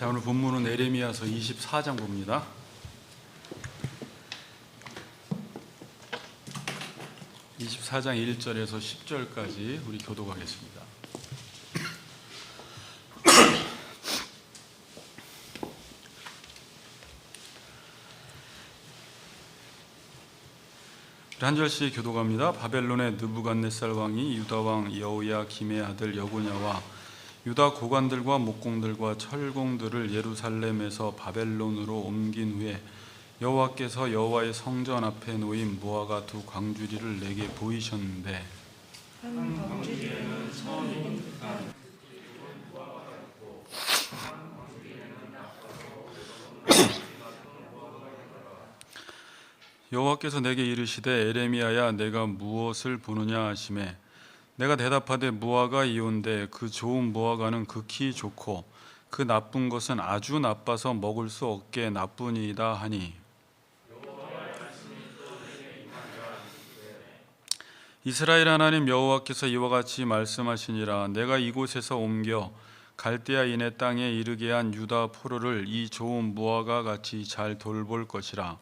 자, 오늘 본문은 에레미야서 24장 봅니다. 24장 1절에서 10절까지 우리 교독하겠습니다. 한 절씩 교독합니다. 바벨론의 느부갓네살 왕이 유다 왕 여호야김의 아들 여고냐와 유다 고관들과 목공들과 철공들을 예루살렘에서 바벨론으로 옮긴 후에 여호와께서 여호와의 성전 앞에 놓인 무화과 두 광주리를 내게 보이셨는데 한 광주리에는 천이 여호와께서 내게 이르시되 에레미야야 내가 무엇을 보느냐 하시매 내가 대답하되 무화과 이온데 그 좋은 무화과는 극히 좋고 그 나쁜 것은 아주 나빠서 먹을 수 없게 나쁘니이다 하니 이스라엘 하나님 여호와께서 이와 같이 말씀하시니라 내가 이곳에서 옮겨 갈대아인의 땅에 이르게 한 유다 포로를 이 좋은 무화과 같이 잘 돌볼 것이라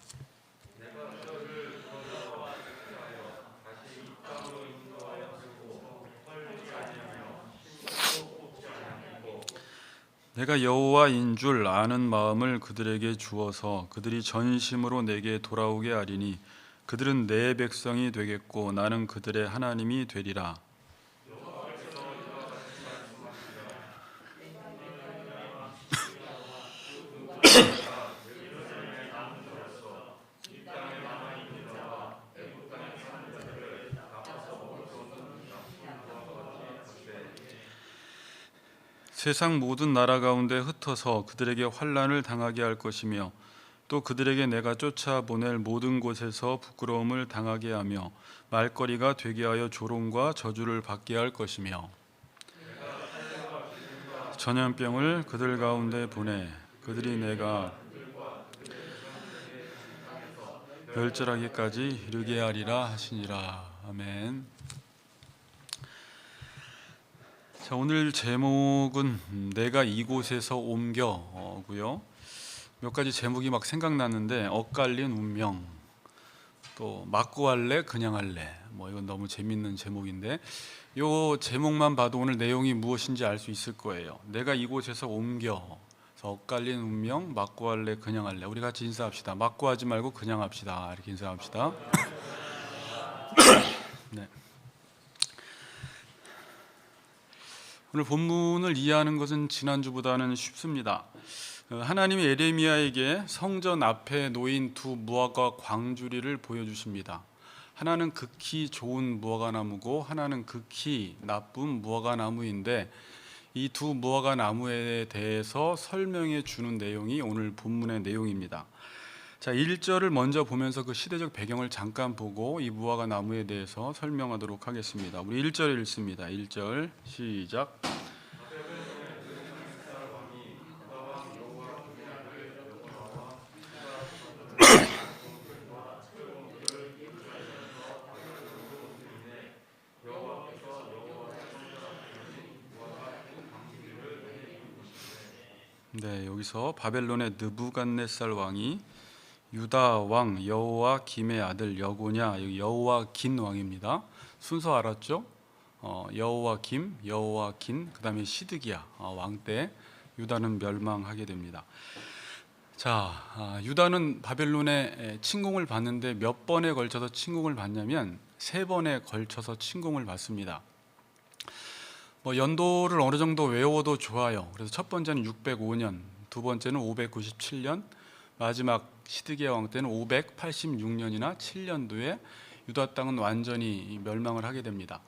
내가 여호와인 줄 아는 마음을 그들에게 주어서 그들이 전심으로 내게 돌아오게 하리니 그들은 내 백성이 되겠고 나는 그들의 하나님이 되리라. 세상 모든 나라 가운데 흩어서 그들에게 환난을 당하게 할 것이며 또 그들에게 내가 쫓아보낼 모든 곳에서 부끄러움을 당하게 하며 말거리가 되게 하여 조롱과 저주를 받게 할 것이며 전염병을 그들 가운데 보내 그들이 내가 멸절하기까지 이르게 하리라 하시니라. 아멘. 자, 오늘 제목은 내가 이곳에서 옮겨고요. 몇 가지 제목이 막 생각났는데 엇갈린 운명, 또 맞고 할래 그냥 할래, 이건 너무 재밌는 제목인데 이 제목만 봐도 오늘 내용이 무엇인지 알 수 있을 거예요. 내가 이곳에서 옮겨, 엇갈린 운명, 맞고 할래 그냥 할래. 우리 같이 인사합시다. 맞고 하지 말고 그냥 합시다. 이렇게 인사합시다. 네. 오늘 본문을 이해하는 것은 지난주보다는 쉽습니다. 하나님이 에레미야에게 성전 앞에 놓인 두 무화과 광주리를 보여주십니다. 하나는 극히 좋은 무화과 나무고 하나는 극히 나쁜 무화과 나무인데 이 두 무화과 나무에 대해서 설명해 주는 내용이 오늘 본문의 내용입니다. 자, 1절을 먼저 보면서 그 시대적 배경을 잠깐 보고 이 무화과 나무에 대해서 설명하도록 하겠습니다. 우리 1절 읽습니다. 1절 시작. 네, 여기서 바벨론의 느부갓네살 왕이 유다 왕 여호야김의 아들 여고냐, 여기 여호야긴 왕입니다. 순서 알았죠? 여호야김, 여호야긴, 그다음에 시드기야 왕 때 유다는 멸망하게 됩니다. 자, 유다는 바벨론의 침공을 받는데 몇 번에 걸쳐서 침공을 받냐면 3번에 걸쳐서 침공을 받습니다. 연도를 어느 정도 외워도 좋아요. 그래서 첫 번째는 605년, 두 번째는 597년, 마지막 시드기야 왕 때는 586년이나 7년도에 유다 땅은 완전히 멸망을 하게 됩니다.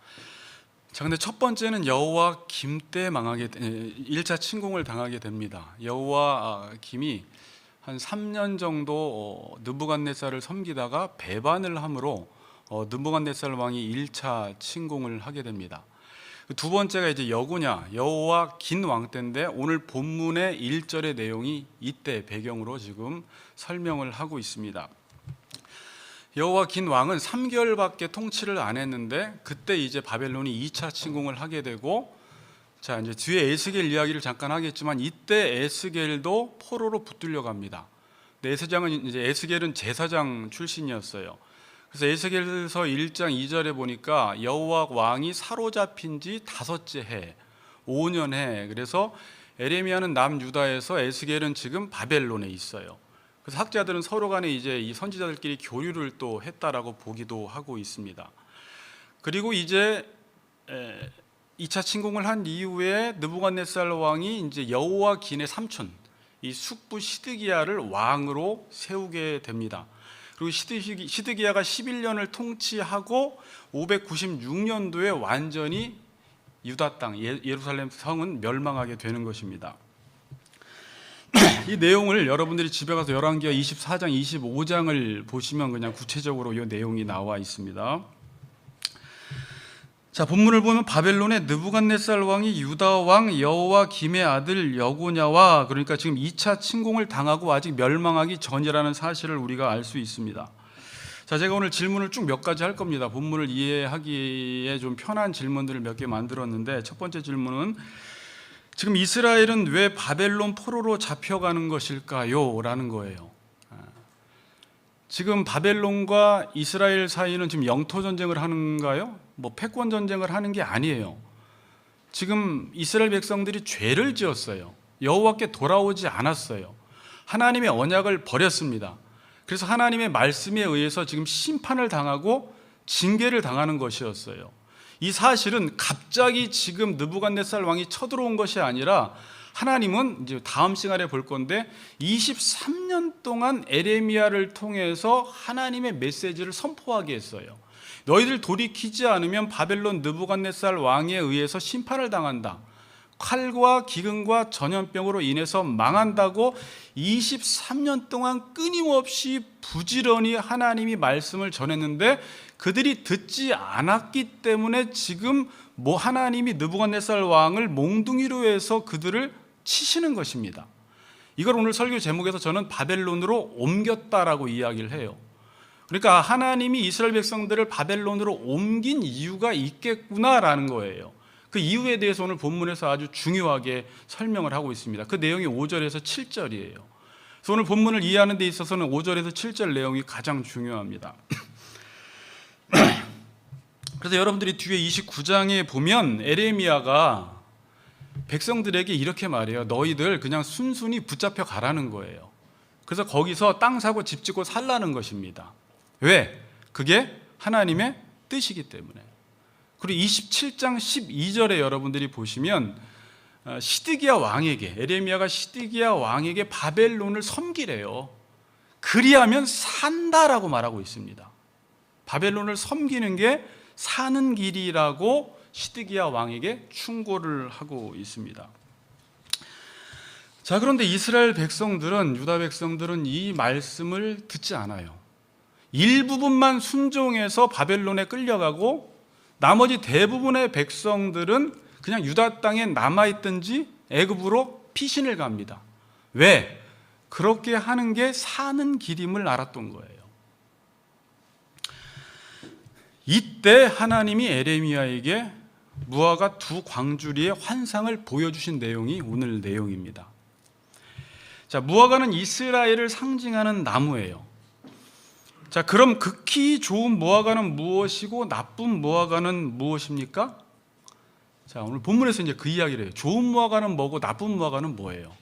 자, 근데 첫 번째는 여호야김 때 1차 침공을 당하게 됩니다. 여호야김이 한 3년 정도 느부갓네살을 섬기다가 배반을 함으로 느부갓네살 왕이 1차 침공을 하게 됩니다. 두 번째가 이제 여고냐, 여호야긴 왕 때인데 오늘 본문의 1절의 내용이 이때 배경으로 지금 설명을 하고 있습니다. 여호야긴 왕은 3개월밖에 통치를 안 했는데 그때 이제 바벨론이 2차 침공을 하게 되고 자, 이제 뒤에 에스겔 이야기를 잠깐 하겠지만 이때 에스겔도 포로로 붙들려 갑니다. 근데 에스겔은 제사장 출신이었어요. 그래서 에스겔서 1장 2절에 보니까 여호와 왕이 사로잡힌 지 5째 해, 5년 해. 그래서 에레미야는 남유다에서 에스겔은 지금 바벨론에 있어요. 그래서 학자들은 서로 간에 이제 이 선지자들끼리 교류를 또 했다라고 보기도 하고 있습니다. 그리고 이제 2차 침공을 한 이후에 느부갓네살 왕이 이제 여호와긴의 삼촌 이 숙부 시드기야를 왕으로 세우게 됩니다. 그리고 시드기야가 11년을 통치하고 596년도에 완전히 유다 땅 예루살렘 성은 멸망하게 되는 것입니다. 이 내용을 여러분들이 집에 가서 열왕기하 24장 25장을 보시면 그냥 구체적으로 이 내용이 나와 있습니다. 자, 본문을 보면 바벨론의 느부갓네살 왕이 유다 왕 여호와김의 아들 여고냐와, 그러니까 지금 2차 침공을 당하고 아직 멸망하기 전이라는 사실을 우리가 알 수 있습니다. 자, 제가 오늘 질문을 쭉 몇 가지 할 겁니다. 본문을 이해하기에 좀 편한 질문들을 몇 개 만들었는데, 첫 번째 질문은 지금 이스라엘은 왜 바벨론 포로로 잡혀가는 것일까요? 라는 거예요. 지금 바벨론과 이스라엘 사이는 지금 영토 전쟁을 하는가요? 뭐 패권 전쟁을 하는 게 아니에요. 지금 이스라엘 백성들이 죄를 지었어요. 여호와께 돌아오지 않았어요. 하나님의 언약을 버렸습니다. 그래서 하나님의 말씀에 의해서 지금 심판을 당하고 징계를 당하는 것이었어요. 이 사실은 갑자기 지금 느부갓네살 왕이 쳐들어온 것이 아니라 하나님은 이제 다음 시간에 볼 건데 23년 동안 에레미야를 통해서 하나님의 메시지를 선포하게 했어요. 너희들 돌이키지 않으면 바벨론 느부갓네살 왕에 의해서 심판을 당한다. 칼과 기근과 전염병으로 인해서 망한다고 23년 동안 끊임없이 부지런히 하나님이 말씀을 전했는데 그들이 듣지 않았기 때문에 지금 하나님이 느부갓네살 왕을 몽둥이로 해서 그들을 치시는 것입니다. 이걸 오늘 설교 제목에서 저는 바벨론으로 옮겼다라고 이야기를 해요. 그러니까 하나님이 이스라엘 백성들을 바벨론으로 옮긴 이유가 있겠구나라는 거예요. 그 이유에 대해서 오늘 본문에서 아주 중요하게 설명을 하고 있습니다. 그 내용이 5절에서 7절이에요. 그래서 오늘 본문을 이해하는 데 있어서는 5절에서 7절 내용이 가장 중요합니다. 그래서 여러분들이 뒤에 29장에 보면 에레미야가 백성들에게 이렇게 말해요. 너희들 그냥 순순히 붙잡혀 가라는 거예요. 그래서 거기서 땅 사고 집 짓고 살라는 것입니다. 왜? 그게 하나님의 뜻이기 때문에. 그리고 27장 12절에 여러분들이 보시면 시드기야 왕에게, 에레미야가 시드기야 왕에게 바벨론을 섬기래요. 그리하면 산다라고 말하고 있습니다. 바벨론을 섬기는 게 사는 길이라고 시드기야 왕에게 충고를 하고 있습니다. 자, 그런데 이스라엘 백성들은, 유다 백성들은 이 말씀을 듣지 않아요. 일부분만 순종해서 바벨론에 끌려가고 나머지 대부분의 백성들은 그냥 유다 땅에 남아있든지 애굽으로 피신을 갑니다. 왜? 그렇게 하는 게 사는 길임을 알았던 거예요. 이때 하나님이 에레미야에게 무화과 두 광주리의 환상을 보여주신 내용이 오늘 내용입니다. 자, 무화과는 이스라엘을 상징하는 나무예요. 자, 그럼 극히 좋은 무화과는 무엇이고 나쁜 무화과는 무엇입니까? 자, 오늘 본문에서 이제 그 이야기를 해요. 좋은 무화과는 뭐고 나쁜 무화과는 뭐예요?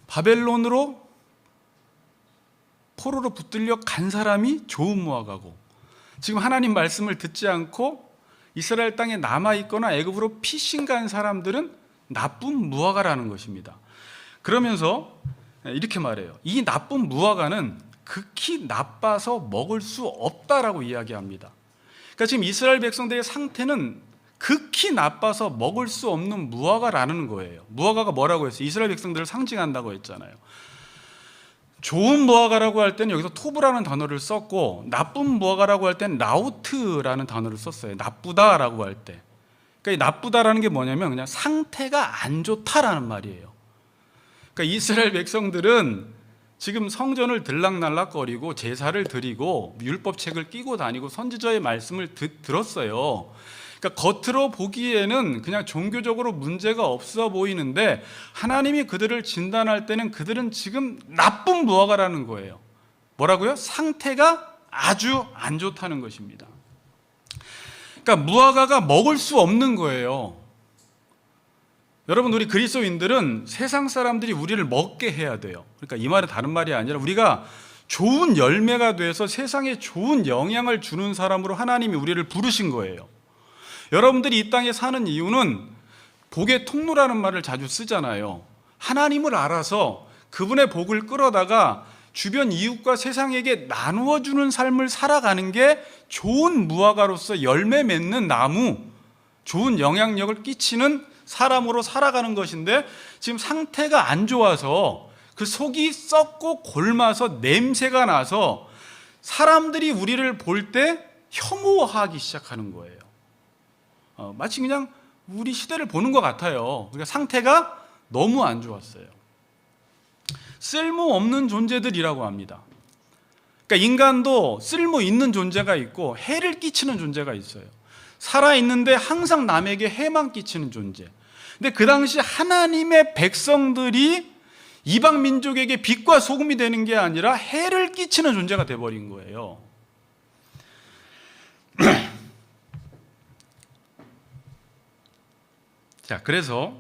바벨론으로 포로로 붙들려 간 사람이 좋은 무화과고, 지금 하나님 말씀을 듣지 않고 이스라엘 땅에 남아있거나 애굽으로 피신 간 사람들은 나쁜 무화과라는 것입니다. 그러면서 이렇게 말해요. 이 나쁜 무화과는 극히 나빠서 먹을 수 없다라고 이야기합니다. 그러니까 지금 이스라엘 백성들의 상태는 극히 나빠서 먹을 수 없는 무화과라는 거예요. 무화과가 뭐라고 했어요? 이스라엘 백성들을 상징한다고 했잖아요. 좋은 무화과라고 할 때는 여기서 토브라는 단어를 썼고, 나쁜 무화과라고 할 때는 라우트라는 단어를 썼어요. 나쁘다라고 할 때. 그러니까 이 나쁘다라는 게 뭐냐면 그냥 상태가 안 좋다라는 말이에요. 그러니까 이스라엘 백성들은 지금 성전을 들락날락거리고 제사를 드리고 율법책을 끼고 다니고 선지자의 말씀을 들었어요. 그러니까 겉으로 보기에는 그냥 종교적으로 문제가 없어 보이는데 하나님이 그들을 진단할 때는 그들은 지금 나쁜 무화과라는 거예요. 뭐라고요? 상태가 아주 안 좋다는 것입니다. 그러니까 무화과가 먹을 수 없는 거예요. 여러분, 우리 그리스도인들은 세상 사람들이 우리를 먹게 해야 돼요. 그러니까 이 말은 다른 말이 아니라 우리가 좋은 열매가 돼서 세상에 좋은 영향을 주는 사람으로 하나님이 우리를 부르신 거예요. 여러분들이 이 땅에 사는 이유는 복의 통로라는 말을 자주 쓰잖아요. 하나님을 알아서 그분의 복을 끌어다가 주변 이웃과 세상에게 나누어 주는 삶을 살아가는 게 좋은 무화과로서 열매 맺는 나무, 좋은 영향력을 끼치는 사람으로 살아가는 것인데 지금 상태가 안 좋아서 그 속이 썩고 골마서 냄새가 나서 사람들이 우리를 볼 때 혐오하기 시작하는 거예요. 마치 그냥 우리 시대를 보는 것 같아요. 그러니까 상태가 너무 안 좋았어요. 쓸모없는 존재들이라고 합니다. 그러니까 인간도 쓸모 있는 존재가 있고 해를 끼치는 존재가 있어요. 살아있는데 항상 남에게 해만 끼치는 존재. 근데 그 당시 하나님의 백성들이 이방 민족에게 빛과 소금이 되는 게 아니라 해를 끼치는 존재가 돼버린 거예요. 자, 그래서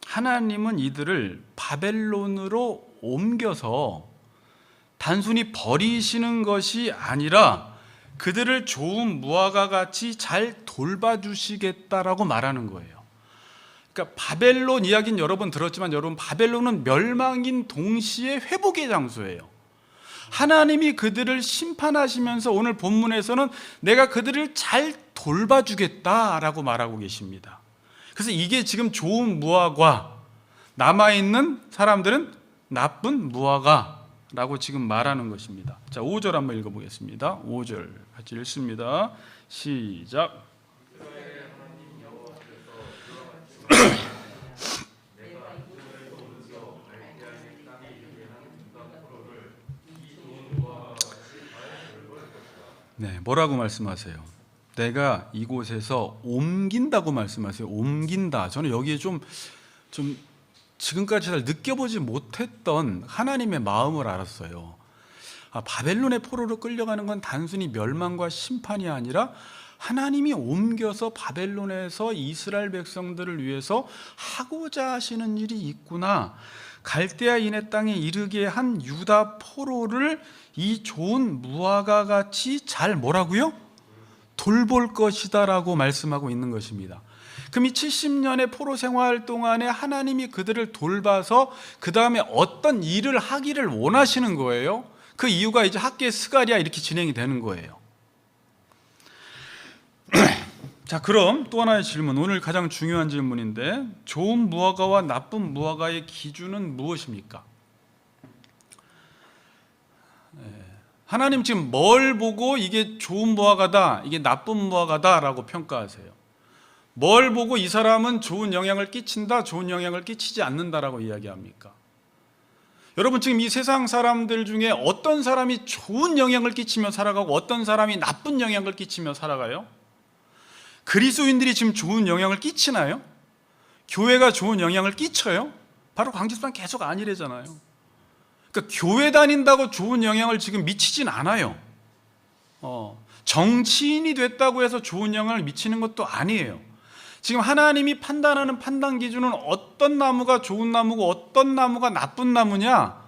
하나님은 이들을 바벨론으로 옮겨서 단순히 버리시는 것이 아니라 그들을 좋은 무화과 같이 잘 돌봐주시겠다라고 말하는 거예요. 그러니까 바벨론 이야기는 여러 번 들었지만 여러분, 바벨론은 멸망인 동시에 회복의 장소예요. 하나님이 그들을 심판하시면서 오늘 본문에서는 내가 그들을 잘 돌봐주겠다라고 말하고 계십니다. 그래서 이게 지금 좋은 무화과, 남아있는 사람들은 나쁜 무화과라고 지금 말하는 것입니다. 자, 5절 한번 읽어보겠습니다. 5절 같이 읽습니다. 시작. 네, 뭐라고 말씀하세요? 내가 이곳에서 옮긴다고 말씀하세요. 옮긴다. 저는 여기에 좀 지금까지 잘 느껴보지 못했던 하나님의 마음을 알았어요. 바벨론의 포로로 끌려가는 건 단순히 멸망과 심판이 아니라 하나님이 옮겨서 바벨론에서 이스라엘 백성들을 위해서 하고자 하시는 일이 있구나. 갈대아 인해 땅에 이르게 한 유다 포로를 이 좋은 무화과 같이 잘 뭐라고요? 돌볼 것이다라고 말씀하고 있는 것입니다. 그럼 이 70년의 포로 생활 동안에 하나님이 그들을 돌봐서 그 다음에 어떤 일을 하기를 원하시는 거예요. 그 이유가 이제 학계 스가랴 이렇게 진행이 되는 거예요. 자, 그럼 또 하나의 질문, 오늘 가장 중요한 질문인데 좋은 무화과와 나쁜 무화과의 기준은 무엇입니까? 하나님 지금 뭘 보고 이게 좋은 무화과다, 이게 나쁜 무화과다라고 평가하세요? 뭘 보고 이 사람은 좋은 영향을 끼친다, 좋은 영향을 끼치지 않는다라고 이야기합니까? 여러분, 지금 이 세상 사람들 중에 어떤 사람이 좋은 영향을 끼치며 살아가고 어떤 사람이 나쁜 영향을 끼치며 살아가요? 그리스도인들이 지금 좋은 영향을 끼치나요? 교회가 좋은 영향을 끼쳐요? 바로 광주수만 계속 아니래잖아요. 그러니까 교회 다닌다고 좋은 영향을 지금 미치진 않아요. 정치인이 됐다고 해서 좋은 영향을 미치는 것도 아니에요. 지금 하나님이 판단하는 판단 기준은 어떤 나무가 좋은 나무고 어떤 나무가 나쁜 나무냐,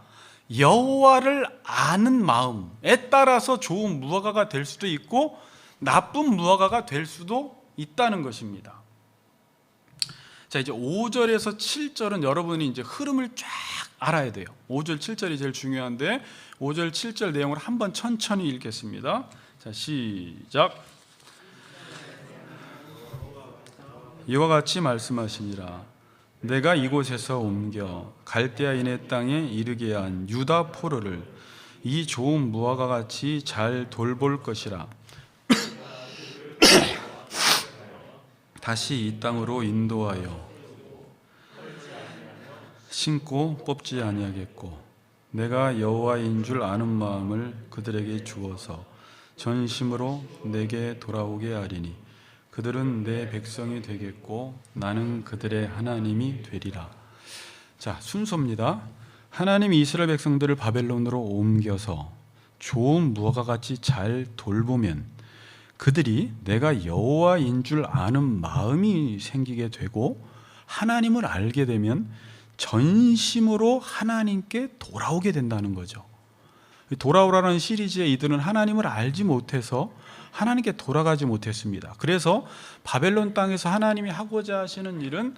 여호와를 아는 마음에 따라서 좋은 무화과가 될 수도 있고 나쁜 무화과가 될 수도 있다는 것입니다. 자, 이제 5절에서 7절은 여러분이 이제 흐름을 쫙 알아야 돼요. 5절 7절이 제일 중요한데 5절 7절 내용을 한번 천천히 읽겠습니다. 자, 시작. 이와 같이 말씀하시니라. 내가 이곳에서 옮겨 갈대아인의 땅에 이르게 한 유다 포로를 이 좋은 무화과 같이 잘 돌볼 것이라. 다시 이 땅으로 인도하여 심고 뽑지 아니하겠고 내가 여호와인 줄 아는 마음을 그들에게 주어서 전심으로 내게 돌아오게 하리니 그들은 내 백성이 되겠고 나는 그들의 하나님이 되리라. 자, 순서입니다. 하나님이 이스라엘 백성들을 바벨론으로 옮겨서 좋은 무화과 같이 잘 돌보면 그들이 내가 여호와인 줄 아는 마음이 생기게 되고 하나님을 알게 되면 전심으로 하나님께 돌아오게 된다는 거죠. 돌아오라는 시리즈에 이들은 하나님을 알지 못해서 하나님께 돌아가지 못했습니다. 그래서 바벨론 땅에서 하나님이 하고자 하시는 일은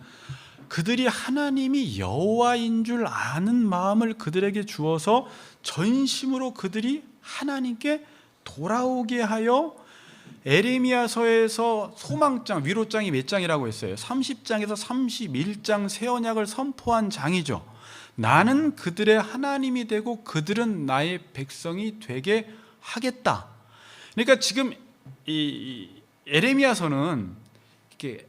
그들이 하나님이 여호와인 줄 아는 마음을 그들에게 주어서 전심으로 그들이 하나님께 돌아오게 하여 에레미야서에서 소망장, 위로장이 몇 장이라고 했어요? 30장에서 31장 새 언약을 선포한 장이죠. 나는 그들의 하나님이 되고 그들은 나의 백성이 되게 하겠다. 그러니까 지금 이 에레미야서는 이렇게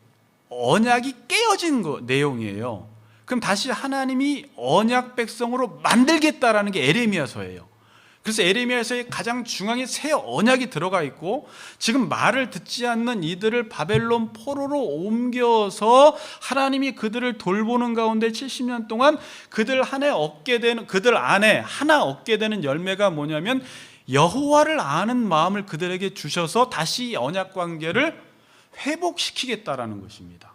언약이 깨어진 내용이에요. 그럼 다시 하나님이 언약 백성으로 만들겠다라는 게 에레미야서예요. 그래서 에레미야서의 가장 중앙에 새 언약이 들어가 있고 지금 말을 듣지 않는 이들을 바벨론 포로로 옮겨서 하나님이 그들을 돌보는 가운데 70년 동안 그들 안에 얻게 되는 열매가 뭐냐면 여호와를 아는 마음을 그들에게 주셔서 다시 언약 관계를 회복시키겠다라는 것입니다.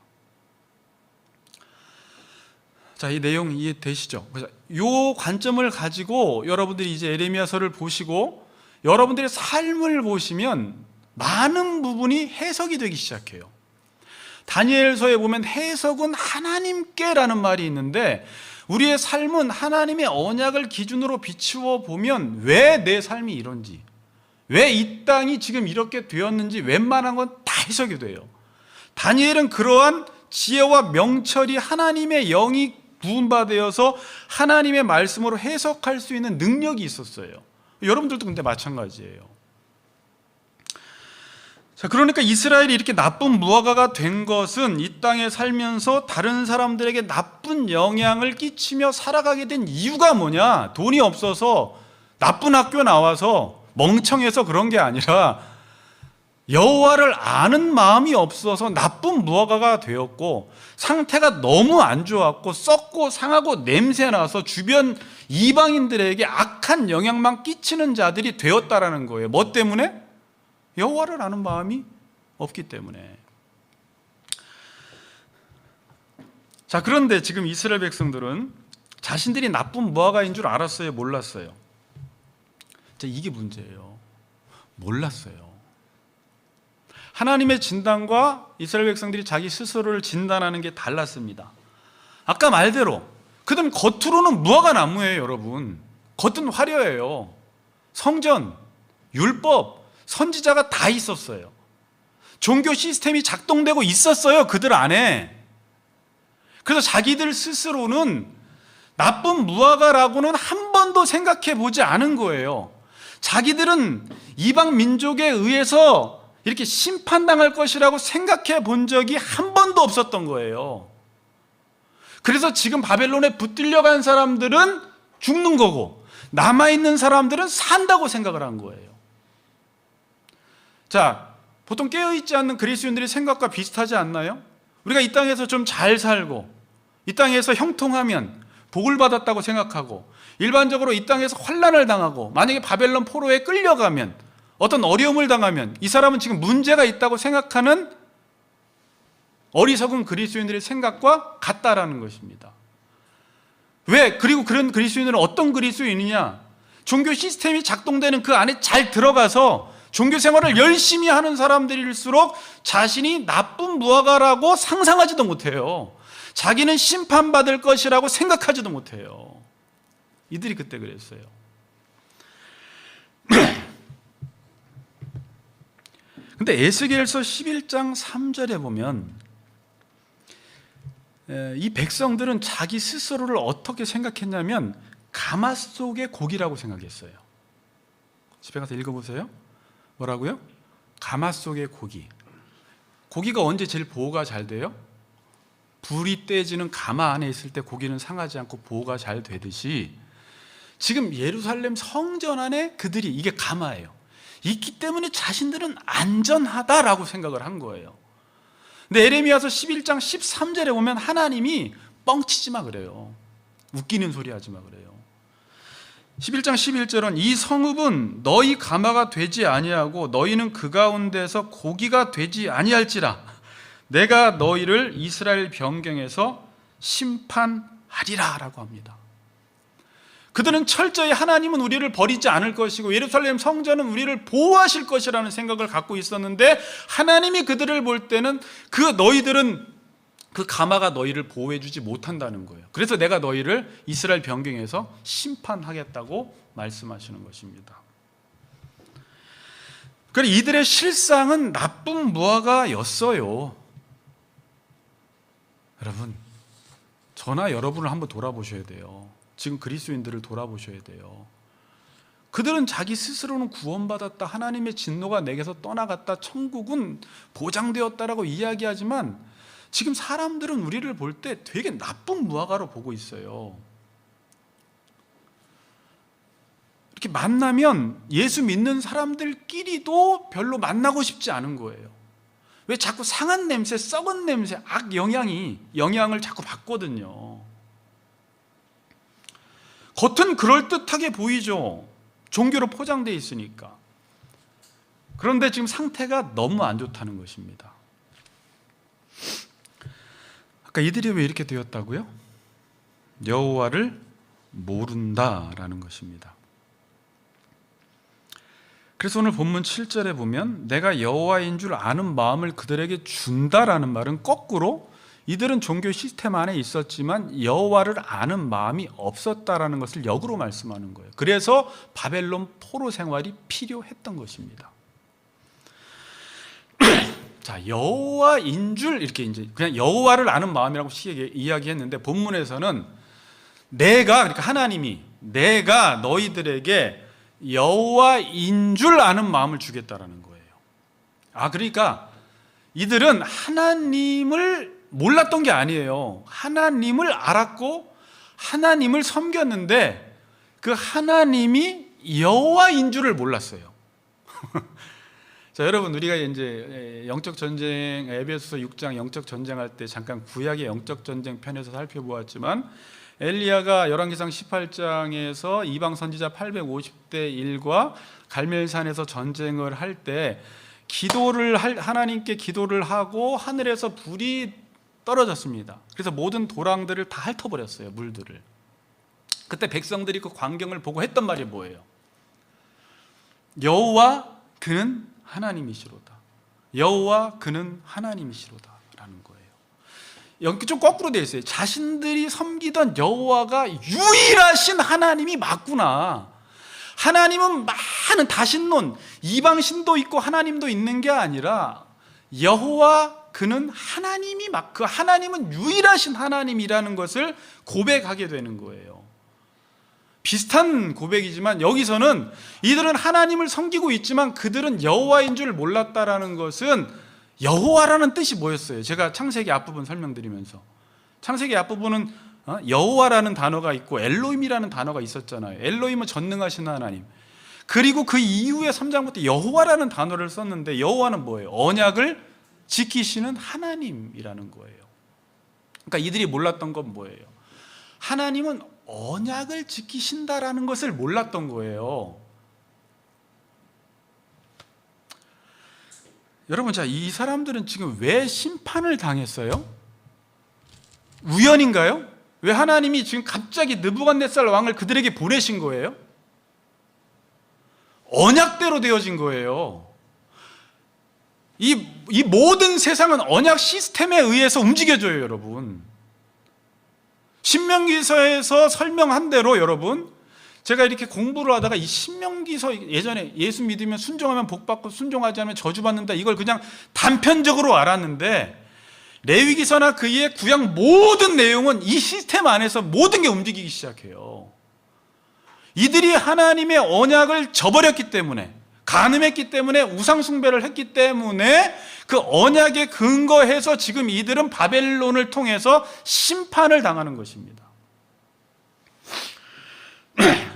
자, 이 내용 이해되시죠? 그래서 이 관점을 가지고 여러분들이 이제 에레미야서를 보시고 여러분들의 삶을 보시면 많은 부분이 해석이 되기 시작해요. 다니엘서에 보면 해석은 하나님께라는 말이 있는데 우리의 삶은 하나님의 언약을 기준으로 비추어 보면 왜 내 삶이 이런지, 왜 이 땅이 지금 이렇게 되었는지 웬만한 건 다 해석이 돼요. 다니엘은 그러한 지혜와 명철이 하나님의 영이 부음받아서 하나님의 말씀으로 해석할 수 있는 능력이 있었어요. 여러분들도 근데 마찬가지예요. 자, 그러니까 이스라엘이 이렇게 나쁜 무화과가 된 것은 이 땅에 살면서 다른 사람들에게 나쁜 영향을 끼치며 살아가게 된 이유가 뭐냐? 돈이 없어서 나쁜 학교 나와서 멍청해서 그런 게 아니라 여호와를 아는 마음이 없어서 나쁜 무화과가 되었고 상태가 너무 안 좋았고 썩고 상하고 냄새나서 주변 이방인들에게 악한 영향만 끼치는 자들이 되었다라는 거예요. 뭐 때문에? 여호와를 아는 마음이 없기 때문에. 자, 그런데 지금 이스라엘 백성들은 자신들이 나쁜 무화과인 줄 알았어요? 몰랐어요? 자, 이게 문제예요. 몰랐어요. 하나님의 진단과 이스라엘 백성들이 자기 스스로를 진단하는 게 달랐습니다. 아까 말대로 그들은 겉으로는 무화과 나무예요, 여러분. 겉은 화려해요. 성전, 율법, 선지자가 다 있었어요. 종교 시스템이 작동되고 있었어요, 그들 안에. 그래서 자기들 스스로는 나쁜 무화과라고는 한 번도 생각해 보지 않은 거예요. 자기들은 이방 민족에 의해서 이렇게 심판당할 것이라고 생각해 본 적이 한 번도 없었던 거예요. 그래서 지금 바벨론에 붙들려 간 사람들은 죽는 거고 남아있는 사람들은 산다고 생각을 한 거예요. 자, 보통 깨어있지 않는 그리스도인들의 생각과 비슷하지 않나요? 우리가 이 땅에서 좀 잘 살고 이 땅에서 형통하면 복을 받았다고 생각하고 일반적으로 이 땅에서 환난을 당하고 만약에 바벨론 포로에 끌려가면 어떤 어려움을 당하면 이 사람은 지금 문제가 있다고 생각하는 어리석은 그리스도인들의 생각과 같다라는 것입니다. 왜? 그리고 그런 그리스도인들은 어떤 그리스도인이냐? 종교 시스템이 작동되는 그 안에 잘 들어가서 종교 생활을 열심히 하는 사람들일수록 자신이 나쁜 무화과라고 상상하지도 못해요. 자기는 심판받을 것이라고 생각하지도 못해요. 이들이 그때 그랬어요. 근데 에스겔서 11장 3절에 보면 이 백성들은 자기 스스로를 어떻게 생각했냐면 가마속의 고기라고 생각했어요. 집에 가서 읽어보세요. 뭐라고요? 가마속의 고기. 고기가 언제 제일 보호가 잘 돼요? 불이 떼지는 가마 안에 있을 때 고기는 상하지 않고 보호가 잘 되듯이 지금 예루살렘 성전 안에 그들이, 이게 가마예요, 있기 때문에 자신들은 안전하다라고 생각을 한 거예요. 근데 에레미야서 11장 13절에 보면 하나님이 뻥치지 마 그래요. 웃기는 소리 하지 마 그래요. 11장 11절은 이 성읍은 너희 가마가 되지 아니하고 너희는 그 가운데서 고기가 되지 아니할지라 내가 너희를 이스라엘 변경에서 심판하리라 라고 합니다. 그들은 철저히 하나님은 우리를 버리지 않을 것이고 예루살렘 성전은 우리를 보호하실 것이라는 생각을 갖고 있었는데 하나님이 그들을 볼 때는 너희들은 그 가마가 너희를 보호해 주지 못한다는 거예요. 그래서 내가 너희를 이스라엘 변경에서 심판하겠다고 말씀하시는 것입니다. 그러니까 이들의 실상은 나쁜 무화과였어요. 여러분, 저나 여러분을 한번 돌아보셔야 돼요. 지금 그리스도인들을 돌아보셔야 돼요. 그들은 자기 스스로는 구원받았다, 하나님의 진노가 내게서 떠나갔다, 천국은 보장되었다라고 이야기하지만 지금 사람들은 우리를 볼 때 되게 나쁜 무화과로 보고 있어요. 이렇게 만나면 예수 믿는 사람들끼리도 별로 만나고 싶지 않은 거예요. 왜 자꾸 상한 냄새, 썩은 냄새, 영향을 자꾸 받거든요. 겉은 그럴듯하게 보이죠. 종교로 포장되어 있으니까. 그런데 지금 상태가 너무 안 좋다는 것입니다. 아까 이들이 왜 이렇게 되었다고요? 여호와를 모른다라는 것입니다. 그래서 오늘 본문 7절에 보면 내가 여호와인 줄 아는 마음을 그들에게 준다라는 말은 거꾸로 이들은 종교 시스템 안에 있었지만 여호와를 아는 마음이 없었다라는 것을 역으로 말씀하는 거예요. 그래서 바벨론 포로 생활이 필요했던 것입니다. 자, 여호와인 줄 이렇게 이제 그냥 여호와를 아는 마음이라고 이야기했는데 본문에서는 그러니까 하나님이 내가 너희들에게 여호와인 줄 아는 마음을 주겠다라는 거예요. 그러니까 이들은 하나님을 몰랐던 게 아니에요. 하나님을 알았고 하나님을 섬겼는데 그 하나님이 여호와인 줄을 몰랐어요. 자, 여러분, 우리가 이제 영적 전쟁, 에베소서 6장 영적 전쟁할 때 잠깐 구약의 영적 전쟁 편에서 살펴보았지만 엘리야가 열왕기상 18장에서 이방 선지자 850대 1과 갈멜산에서 전쟁을 할 때 하나님께 기도를 하고 하늘에서 불이 떨어졌습니다. 그래서 모든 도랑들을 다 핥아버렸어요, 물들을. 그때 백성들이 그 광경을 보고 했던 말이 뭐예요? 여호와 그는 하나님이시로다. 여호와 그는 하나님이시로다 라는 거예요. 여기 좀 거꾸로 되어 있어요. 자신들이 섬기던 여호와가 유일하신 하나님이 맞구나. 하나님은 많은 다신론, 이방신도 있고 하나님도 있는 게 아니라 여호와 그는 하나님이 그 하나님은 유일하신 하나님이라는 것을 고백하게 되는 거예요. 비슷한 고백이지만 여기서는 이들은 하나님을 섬기고 있지만 그들은 여호와인 줄 몰랐다라는 것은 여호와라는 뜻이 뭐였어요? 제가 창세기 앞부분 설명드리면서 창세기 앞부분은 여호와라는 단어가 있고 엘로힘이라는 단어가 있었잖아요. 엘로힘은 전능하신 하나님. 그리고 그 이후에 3장부터 여호와라는 단어를 썼는데 여호와는 뭐예요? 언약을 지키시는 하나님이라는 거예요. 그러니까 이들이 몰랐던 건 뭐예요? 하나님은 언약을 지키신다라는 것을 몰랐던 거예요. 여러분, 자, 이 사람들은 지금 왜 심판을 당했어요? 우연인가요? 왜 하나님이 지금 갑자기 느부갓네살 왕을 그들에게 보내신 거예요? 언약대로 되어진 거예요. 이 모든 세상은 언약 시스템에 의해서 움직여져요, 여러분. 신명기서에서 설명한 대로 여러분, 제가 이렇게 공부를 하다가 이 신명기서 예전에 예수 믿으면 순종하면 복받고 순종하지 않으면 저주받는다, 이걸 그냥 단편적으로 알았는데 레위기서나 그 이외의 구약 모든 내용은 이 시스템 안에서 모든 게 움직이기 시작해요. 이들이 하나님의 언약을 저버렸기 때문에, 간음했기 때문에, 우상숭배를 했기 때문에 그 언약에 근거해서 지금 이들은 바벨론을 통해서 심판을 당하는 것입니다.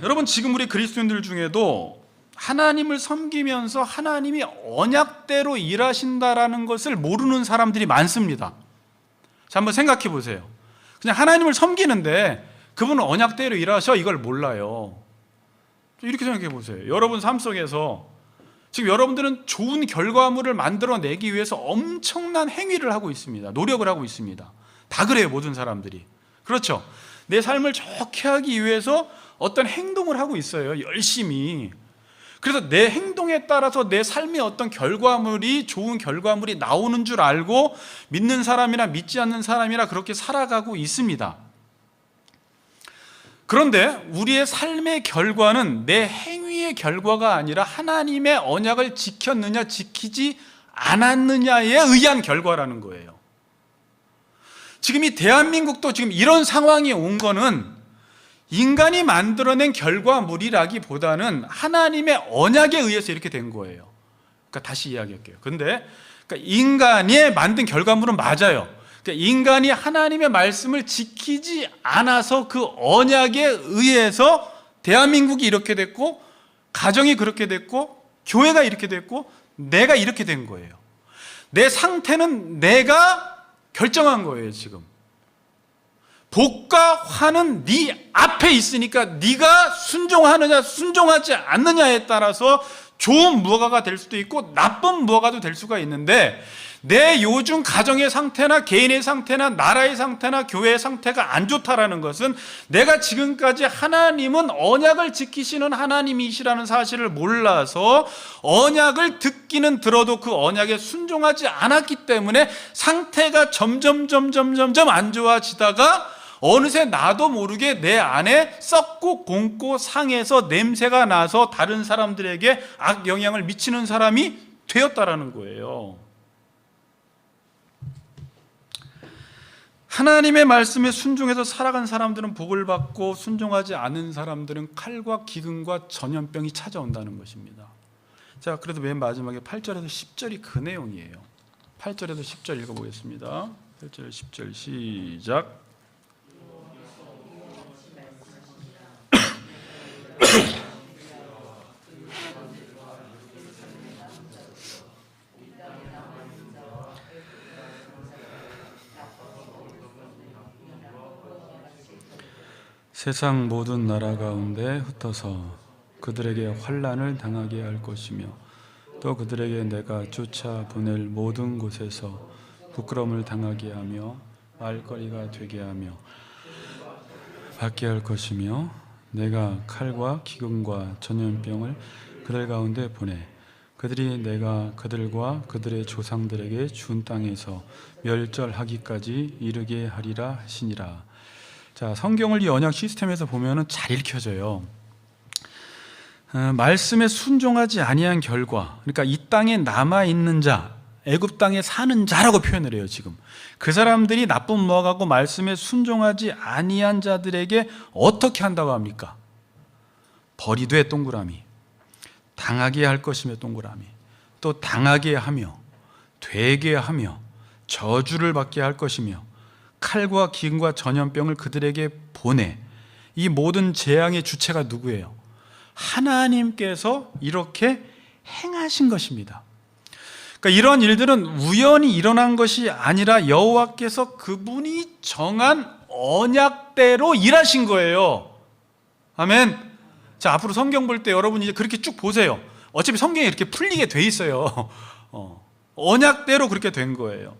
여러분, 지금 우리 그리스도인들 중에도 하나님을 섬기면서 하나님이 언약대로 일하신다라는 것을 모르는 사람들이 많습니다. 자, 한번 생각해 보세요. 그냥 하나님을 섬기는데 그분은 언약대로 일하셔, 이걸 몰라요. 이렇게 생각해 보세요. 여러분 삶 속에서 지금 여러분들은 좋은 결과물을 만들어내기 위해서 엄청난 행위를 하고 있습니다. 노력을 하고 있습니다. 다 그래요, 모든 사람들이. 그렇죠? 내 삶을 좋게 하기 위해서 어떤 행동을 하고 있어요, 열심히. 그래서 내 행동에 따라서 내 삶의 어떤 결과물이, 좋은 결과물이 나오는 줄 알고 믿는 사람이나 믿지 않는 사람이나 그렇게 살아가고 있습니다. 그런데 우리의 삶의 결과는 내 행위의 결과가 아니라 하나님의 언약을 지켰느냐 지키지 않았느냐에 의한 결과라는 거예요. 지금 이 대한민국도 지금 이런 상황이 온 거는 인간이 만들어낸 결과물이라기보다는 하나님의 언약에 의해서 이렇게 된 거예요. 그러니까 다시 이야기할게요. 그런데 인간이 만든 결과물은 맞아요. 그러니까 인간이 하나님의 말씀을 지키지 않아서 그 언약에 의해서 대한민국이 이렇게 됐고, 가정이 그렇게 됐고, 교회가 이렇게 됐고, 내가 이렇게 된 거예요. 내 상태는 내가 결정한 거예요, 지금. 복과 화는 네 앞에 있으니까 네가 순종하느냐 순종하지 않느냐에 따라서 좋은 무화과가 될 수도 있고 나쁜 무화과도 될 수가 있는데, 내 요즘 가정의 상태나 개인의 상태나 나라의 상태나 교회의 상태가 안 좋다라는 것은 내가 지금까지 하나님은 언약을 지키시는 하나님이시라는 사실을 몰라서 언약을 듣기는 들어도 그 언약에 순종하지 않았기 때문에 상태가 점점 안 좋아지다가 어느새 나도 모르게 내 안에 썩고 곪고 상해서 냄새가 나서 다른 사람들에게 악영향을 미치는 사람이 되었다라는 거예요. 하나님의 말씀에 순종해서 살아간 사람들은 복을 받고, 순종하지 않은 사람들은 칼과 기근과 전염병이 찾아온다는 것입니다. 자, 그래도 맨 마지막에 8절에서 10절이 그 내용이에요. 8절에서 10절 읽어보겠습니다. 8절 10절 시작. 세상 모든 나라 가운데 흩어서 그들에게 환난을 당하게 할 것이며, 또 그들에게 내가 쫓아 보낼 모든 곳에서 부끄러움을 당하게 하며 말거리가 되게 하며 받게 할 것이며, 내가 칼과 기근과 전염병을 그들 가운데 보내 그들이 내가 그들과 그들의 조상들에게 준 땅에서 멸절하기까지 이르게 하리라 하시니라. 자, 성경을 이 언약 시스템에서 보면은 잘 읽혀져요. 말씀에 순종하지 아니한 결과, 그러니까 이 땅에 남아 있는 자, 애굽 땅에 사는 자라고 표현을 해요. 지금 그 사람들이 나쁜 무화과고 말씀에 순종하지 아니한 자들에게 어떻게 한다고 합니까? 버리되 동그라미, 당하게 할 것이며 동그라미, 또 당하게 하며 되게 하며 저주를 받게 할 것이며 칼과 기근과 전염병을 그들에게 보내. 이 모든 재앙의 주체가 누구예요? 하나님께서 이렇게 행하신 것입니다. 그러니까 이런 일들은 우연히 일어난 것이 아니라 여호와께서 그분이 정한 언약대로 일하신 거예요. 아멘. 자, 앞으로 성경 볼 때 여러분 이제 그렇게 쭉 보세요. 어차피 성경에 이렇게 풀리게 돼 있어요. 언약대로 그렇게 된 거예요.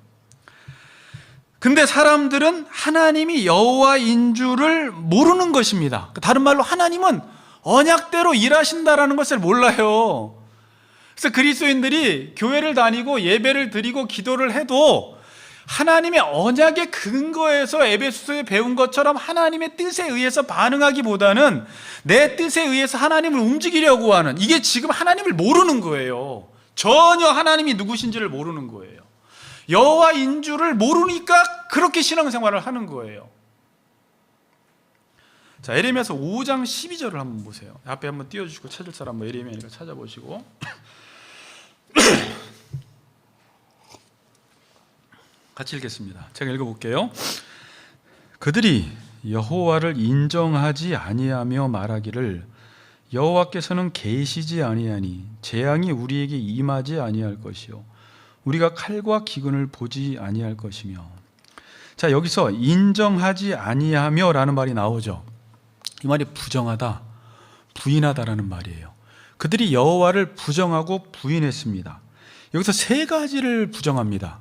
근데 사람들은 하나님이 여호와인 줄을 모르는 것입니다. 다른 말로 하나님은 언약대로 일하신다라는 것을 몰라요. 그래서 그리스도인들이 교회를 다니고 예배를 드리고 기도를 해도 하나님의 언약의 근거에서 에베소서에 배운 것처럼 하나님의 뜻에 의해서 반응하기보다는 내 뜻에 의해서 하나님을 움직이려고 하는, 이게 지금 하나님을 모르는 거예요. 전혀 하나님이 누구신지를 모르는 거예요. 여호와인 줄을 모르니까 그렇게 신앙생활을 하는 거예요. 자, 예레미야서 5장 12절을 한번 보세요. 앞에 한번 띄워주시고 찾을 사람 뭐 예레미야니까 찾아보시고 같이 읽겠습니다. 제가 읽어볼게요. 그들이 여호와를 인정하지 아니하며 말하기를 여호와께서는 계시지 아니하니 재앙이 우리에게 임하지 아니할 것이요 우리가 칼과 기근을 보지 아니할 것이며. 자, 여기서 인정하지 아니하며라는 말이 나오죠. 이 말이 부정하다, 부인하다라는 말이에요. 그들이 여호와를 부정하고 부인했습니다. 여기서 세 가지를 부정합니다.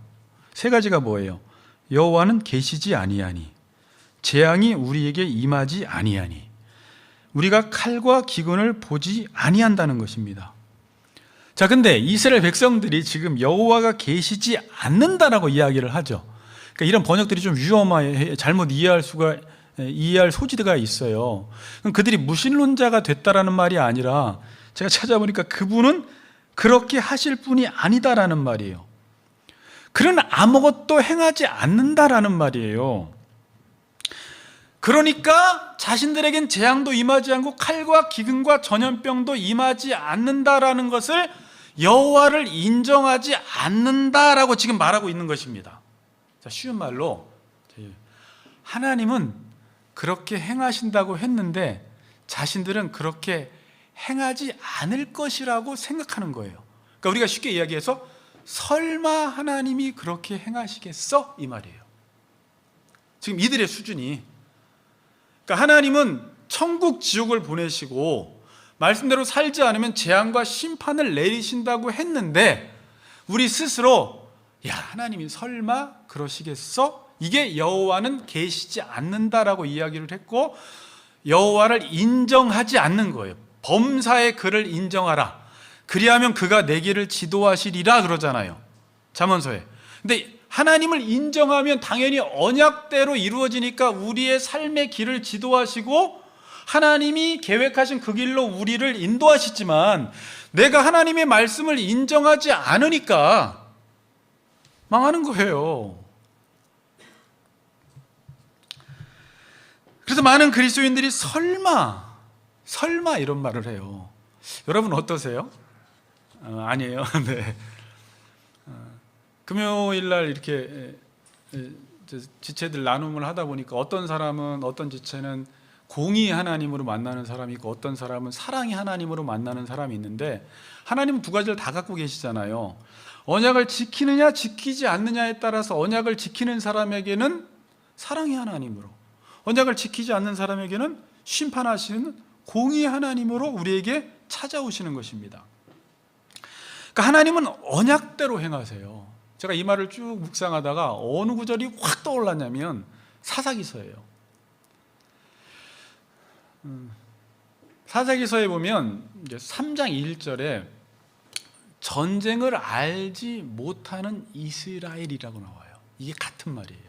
세 가지가 뭐예요? 여호와는 계시지 아니하니, 재앙이 우리에게 임하지 아니하니, 우리가 칼과 기근을 보지 아니한다는 것입니다. 자, 근데 이스라엘 백성들이 지금 여호와가 계시지 않는다라고 이야기를 하죠. 그러니까 이런 번역들이 좀 위험해, 잘못 이해할 소지가 있어요. 그럼 그들이 무신론자가 됐다라는 말이 아니라 제가 찾아보니까 그분은 그렇게 하실 분이 아니다라는 말이에요. 그는 아무것도 행하지 않는다라는 말이에요. 그러니까 자신들에겐 재앙도 임하지 않고 칼과 기근과 전염병도 임하지 않는다라는 것을 여호와를 인정하지 않는다라고 지금 말하고 있는 것입니다. 자, 쉬운 말로 하나님은 그렇게 행하신다고 했는데 자신들은 그렇게 행하지 않을 것이라고 생각하는 거예요. 그러니까 우리가 쉽게 이야기해서 설마 하나님이 그렇게 행하시겠어? 이 말이에요. 지금 이들의 수준이. 그러니까 하나님은 천국 지옥을 보내시고 말씀대로 살지 않으면 재앙과 심판을 내리신다고 했는데 우리 스스로 야, 하나님이 설마 그러시겠어? 이게 여호와는 계시지 않는다라고 이야기를 했고 여호와를 인정하지 않는 거예요. 범사의 그를 인정하라. 그리하면 그가 내 길을 지도하시리라 그러잖아요, 잠언서에. 근데 하나님을 인정하면 당연히 언약대로 이루어지니까 우리의 삶의 길을 지도하시고 하나님이 계획하신 그 길로 우리를 인도하시지만 내가 하나님의 말씀을 인정하지 않으니까 망하는 거예요. 그래서 많은 그리스도인들이 설마 이런 말을 해요. 여러분 어떠세요? 아니에요. 네. 금요일 날 이렇게 지체들 나눔을 하다 보니까 어떤 사람은 어떤 지체는 공의 하나님으로 만나는 사람이 있고 어떤 사람은 사랑이 하나님으로 만나는 사람이 있는데 하나님은 두 가지를 다 갖고 계시잖아요. 언약을 지키느냐 지키지 않느냐에 따라서 언약을 지키는 사람에게는 사랑이 하나님으로, 언약을 지키지 않는 사람에게는 심판하시는 공의 하나님으로 우리에게 찾아오시는 것입니다. 그러니까 하나님은 언약대로 행하세요. 제가 이 말을 쭉 묵상하다가 어느 구절이 확 떠올랐냐면 사사기서예요. 사사기서에 보면 3장 1절에 전쟁을 알지 못하는 이스라엘이라고 나와요. 이게 같은 말이에요.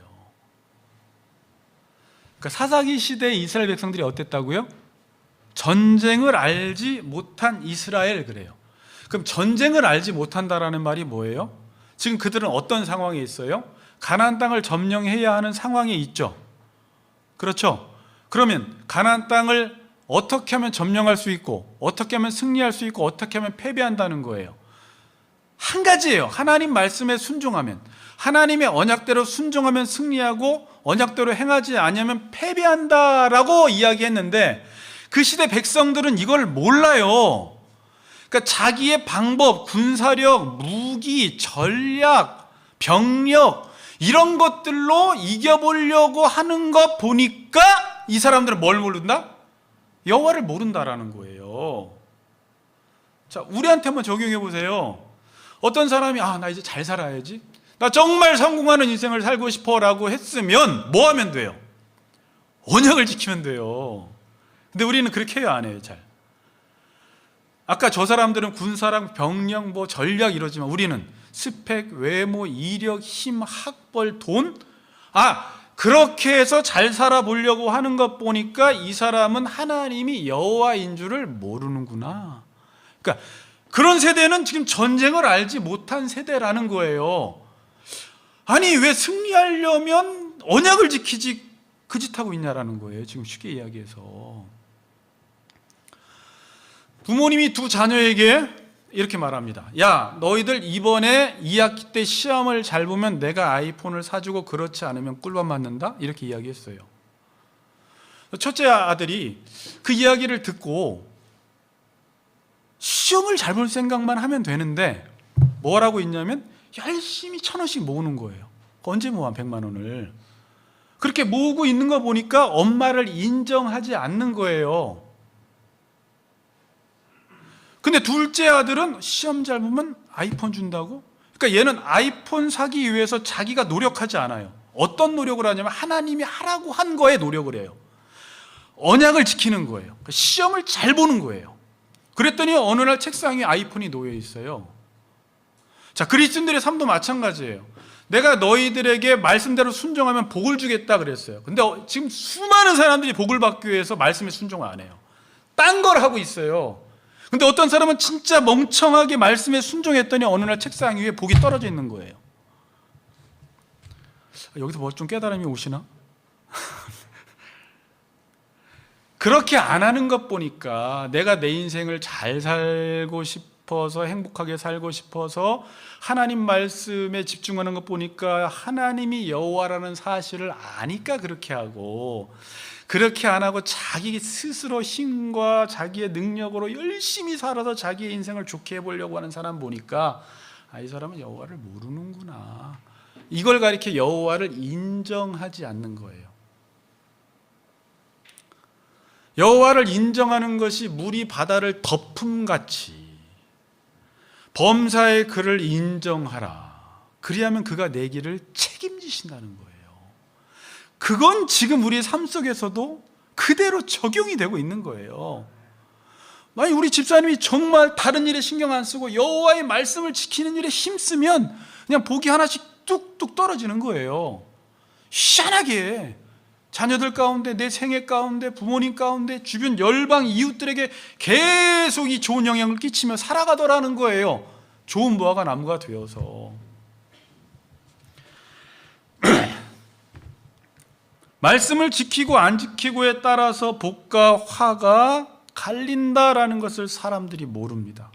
그러니까 사사기 시대의 이스라엘 백성들이 어땠다고요? 전쟁을 알지 못한 이스라엘 그래요. 그럼 전쟁을 알지 못한다라는 말이 뭐예요? 지금 그들은 어떤 상황에 있어요? 가나안 땅을 점령해야 하는 상황에 있죠. 그렇죠? 그러면 가나안 땅을 어떻게 하면 점령할 수 있고 어떻게 하면 승리할 수 있고 어떻게 하면 패배한다는 거예요. 한 가지예요. 하나님 말씀에 순종하면, 하나님의 언약대로 순종하면 승리하고 언약대로 행하지 않으면 패배한다라고 이야기했는데 그 시대 백성들은 이걸 몰라요. 그러니까 자기의 방법, 군사력, 무기, 전략, 병력 이런 것들로 이겨보려고 하는 것 보니까 이 사람들은 뭘 모른다? 여호와를 모른다라는 거예요. 자, 우리한테 한번 적용해 보세요. 어떤 사람이 나 이제 잘 살아야지, 나 정말 성공하는 인생을 살고 싶어라고 했으면 뭐 하면 돼요? 언약을 지키면 돼요. 근데 우리는 그렇게 해요, 안 해요? 잘. 아까 저 사람들은 군사랑 병력, 전략 이러지만 우리는 스펙, 외모, 이력, 힘, 학벌, 돈, 그렇게 해서 잘 살아보려고 하는 것 보니까 이 사람은 하나님이 여호와인 줄을 모르는구나. 그러니까 그런 세대는 지금 전쟁을 알지 못한 세대라는 거예요. 아니 왜 승리하려면 언약을 지키지 그 짓 하고 있냐라는 거예요. 지금 쉽게 이야기해서 부모님이 두 자녀에게 이렇게 말합니다. 야, 너희들 이번에 2학기 때 시험을 잘 보면 내가 아이폰을 사주고 그렇지 않으면 꿀밤 맞는다? 이렇게 이야기했어요. 첫째 아들이 그 이야기를 듣고 시험을 잘 볼 생각만 하면 되는데 뭐라고 있냐면 열심히 1,000원씩 모으는 거예요. 언제 모아 100만 원을. 그렇게 모으고 있는 거 보니까 엄마를 인정하지 않는 거예요. 근데 둘째 아들은 시험 잘 보면 아이폰 준다고? 그러니까 얘는 아이폰 사기 위해서 자기가 노력하지 않아요. 어떤 노력을 하냐면 하나님이 하라고 한 거에 노력을 해요. 언약을 지키는 거예요. 그러니까 시험을 잘 보는 거예요. 그랬더니 어느 날 책상 위에 아이폰이 놓여 있어요. 자, 그리스도인들의 삶도 마찬가지예요. 내가 너희들에게 말씀대로 순종하면 복을 주겠다 그랬어요. 근데 지금 수많은 사람들이 복을 받기 위해서 말씀에 순종을 안 해요. 딴 걸 하고 있어요. 근데 어떤 사람은 진짜 멍청하게 말씀에 순종했더니 어느 날 책상 위에 복이 떨어져 있는 거예요. 여기서 뭐 좀 깨달음이 오시나? 그렇게 안 하는 것 보니까 내가 내 인생을 잘 살고 싶어서 행복하게 살고 싶어서 하나님 말씀에 집중하는 것 보니까 하나님이 여호와라는 사실을 아니까 그렇게 하고, 그렇게 안 하고 자기 스스로 힘과 자기의 능력으로 열심히 살아서 자기의 인생을 좋게 해보려고 하는 사람 보니까 이 사람은 여호와를 모르는구나. 이걸 가리켜 여호와를 인정하지 않는 거예요. 여호와를 인정하는 것이 물이 바다를 덮음같이 범사의 그를 인정하라. 그리하면 그가 내 길을 책임지신다는 거예요. 그건 지금 우리의 삶 속에서도 그대로 적용이 되고 있는 거예요. 만약 우리 집사님이 정말 다른 일에 신경 안 쓰고 여호와의 말씀을 지키는 일에 힘쓰면 그냥 복이 하나씩 뚝뚝 떨어지는 거예요. 희한하게 자녀들 가운데, 내 생애 가운데, 부모님 가운데, 주변 열방 이웃들에게 계속 이 좋은 영향을 끼치며 살아가더라는 거예요. 좋은 무화과 나무가 되어서. 말씀을 지키고 안 지키고에 따라서 복과 화가 갈린다라는 것을 사람들이 모릅니다.